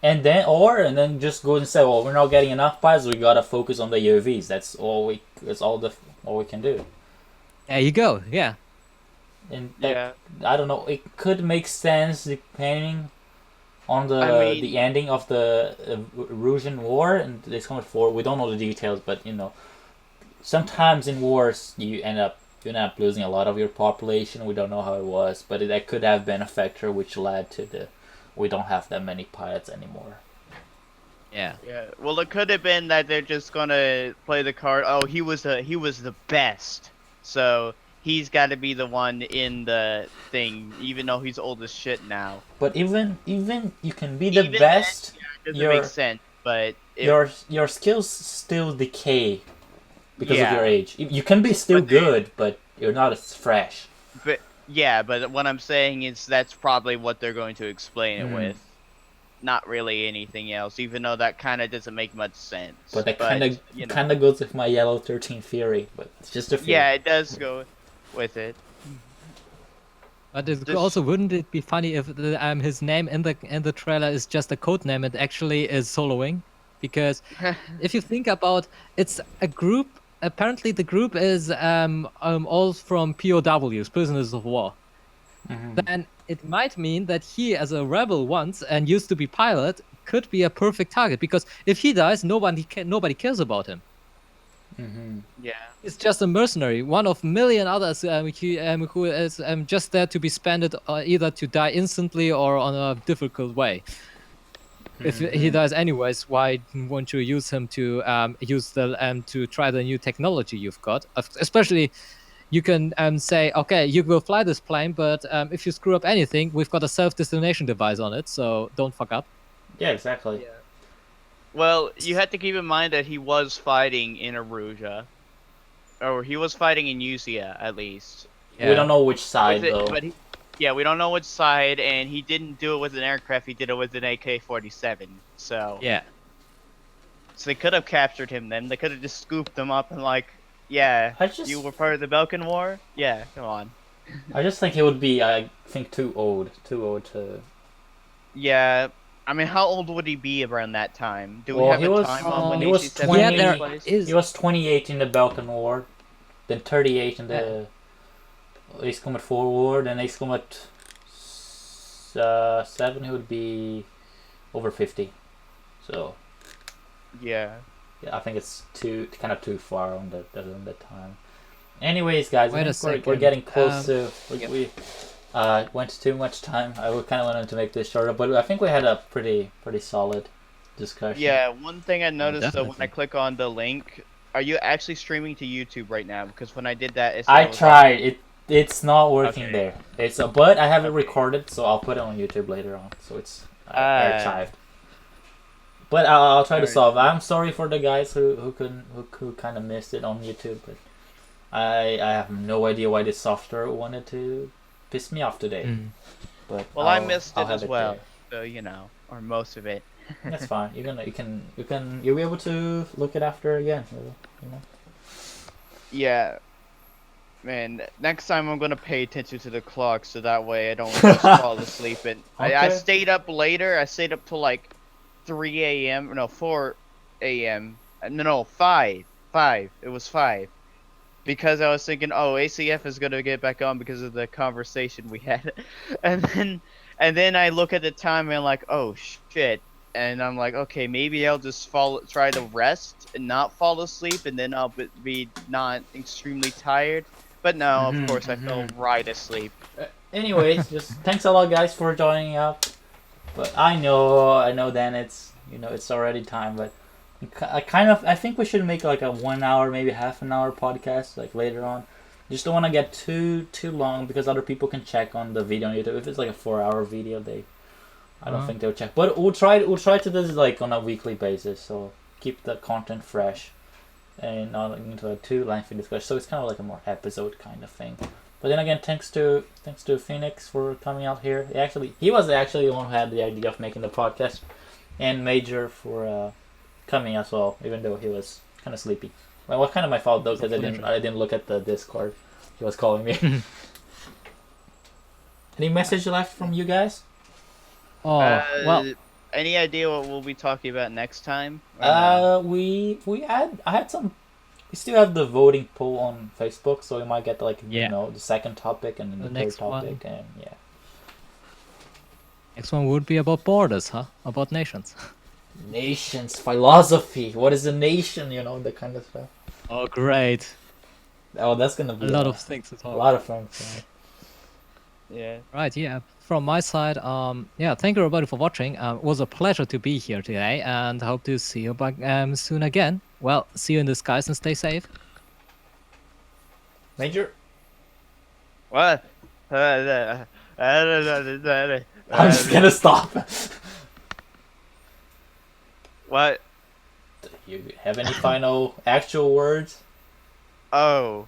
And then just go and say, well, we're not getting enough pilots. We gotta focus on the UAVs. That's all we. That's all we can do. There you go. Yeah. And Yeah. I don't know. It could make sense depending on the ending of the Erusian War and this kind of war. We don't know the details, but you know, sometimes in wars you end up losing a lot of your population. We don't know how it was, but that could have been a factor which led to we don't have that many pilots anymore. Yeah. Yeah. Well, it could have been that they're just gonna play the card. Oh, he was the best, so he's got to be the one in the thing, even though he's old as shit now. But even you can be the Even best. Then, yeah, it doesn't make sense, but your skills still decay because of Yeah. your age. You can be still But they- good, but you're not as fresh. But yeah, but what I'm saying is that's probably what they're going to explain it with. Not really anything else, even though that kind of doesn't make much sense. But that kind of goes with my Yellow 13 theory. But it's just a theory. Yeah, it does go with it. But it Just- also wouldn't it be funny if his name in the trailer is just a code name and actually is soloing? Because if you think about it's a group. Apparently, the group is all from POWs, prisoners of war. Then it might mean that he, as a rebel once and used to be pilot, could be a perfect target. Because if he dies, nobody cares about him. Yeah. He's just a mercenary, one of million others who is just there to be spent either to die instantly or on a difficult way. If he dies anyways, why won't you use him to to try the new technology you've got? Especially, you can say, okay, you will fly this plane, but if you screw up anything, we've got a self-detonation device on it, so don't fuck up. Yeah, exactly. Well, you have to keep in mind that he was fighting in Erusea. Or he was fighting in Osea, at least. Yeah. We don't know which side though. But we don't know which side, and he didn't do it with an aircraft, he did it with an AK-47, so... Yeah. So they could have captured him then, they could have just scooped him up and like, yeah, you were part of the Balkan War? Yeah, come on. I just think he would be, I think, too old to... Yeah, I mean, how old would he be around that time? Do we Well, have he a was- time on when he was AC7 20 took there place? is He was 28 in the Balkan War, then 38 in the Ace Combat forward, and Ace Combat 7 would be over 50. So Yeah. yeah, I think it's kind of too far on the time. Anyways, guys, Wait I a think we're second. getting close to Yeah. we went too much time. I would kind of wanted to make this shorter, but I think we had a pretty solid discussion. Yeah, one thing I noticed though when I definitely. click on the link, are you actually streaming to YouTube right now? Because when I did that, it said I it was tried it. It's not working Okay. there. But I have it Okay. recorded, so I'll put it on YouTube later on. So it's Ah. archived. But I'll try to Alright. solve. I'm sorry for the guys who kind of missed it on YouTube, but I have no idea why this software wanted to piss me off today. Mm. But Well, I missed I'll it have as well, there. so or most of it. That's fine. You'll be able to look it after again. Yeah. Man, next time I'm gonna pay attention to the clock so that way I don't just fall asleep. And I Okay. stayed up later. I stayed up till like 3 a.m. No, 4 a.m. No, 5. 5. It was 5. Because I was thinking, oh, ACF is gonna get back on because of the conversation we had, and then I look at the time and like, oh shit, and I'm like, okay, maybe I'll just try to rest and not fall asleep, and then I'll be not extremely tired. But no, of course, I fell right asleep. Anyways, just thanks a lot, guys, for joining up. But I know, Dan. It's already time, but I think we should make like a 1 hour, maybe half an hour podcast like later on. Just don't want to get too long because other people can check on the video on YouTube. If it's like a 4 hour video, I don't think they'll check. But we'll try to do this like on a weekly basis, so keep the content fresh and not into a too lengthy discussion. So it's kind of like a more episode kind of thing. But then again, thanks to Phoenix for coming out here. He was actually the one who had the idea of making the podcast, and Major for coming as well, even though he was kind of sleepy. Well, it was kind of my fault though, because I didn't look at the Discord. He was calling me. Any message left from you guys? Oh, well, Any idea what we'll be talking about next time? Or no? We had some. We still have the voting poll on Facebook, so we might get like the second topic and then the third next topic, and next one would be about borders, huh? About nations. nations, philosophy. What is a nation? That kind of stuff. Oh, great. Oh, that's gonna be A lot of things to a talk. lot of fun. So. Yeah. Right, yeah. From my side, thank you everybody for watching. It was a pleasure to be here today, and hope to see you back soon again. Well, see you in the skies and stay safe. Major. What? I'm just gonna stop. What? You have any final actual words? Oh.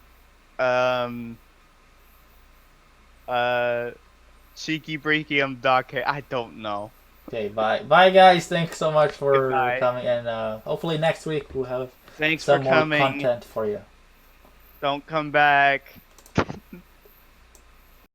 Cheeky breaky, I'm Doc. I don't know. Okay, bye guys. Thanks so much for Goodbye. coming, and hopefully next week we'll have Thanks some for more coming. content for you. Don't come back.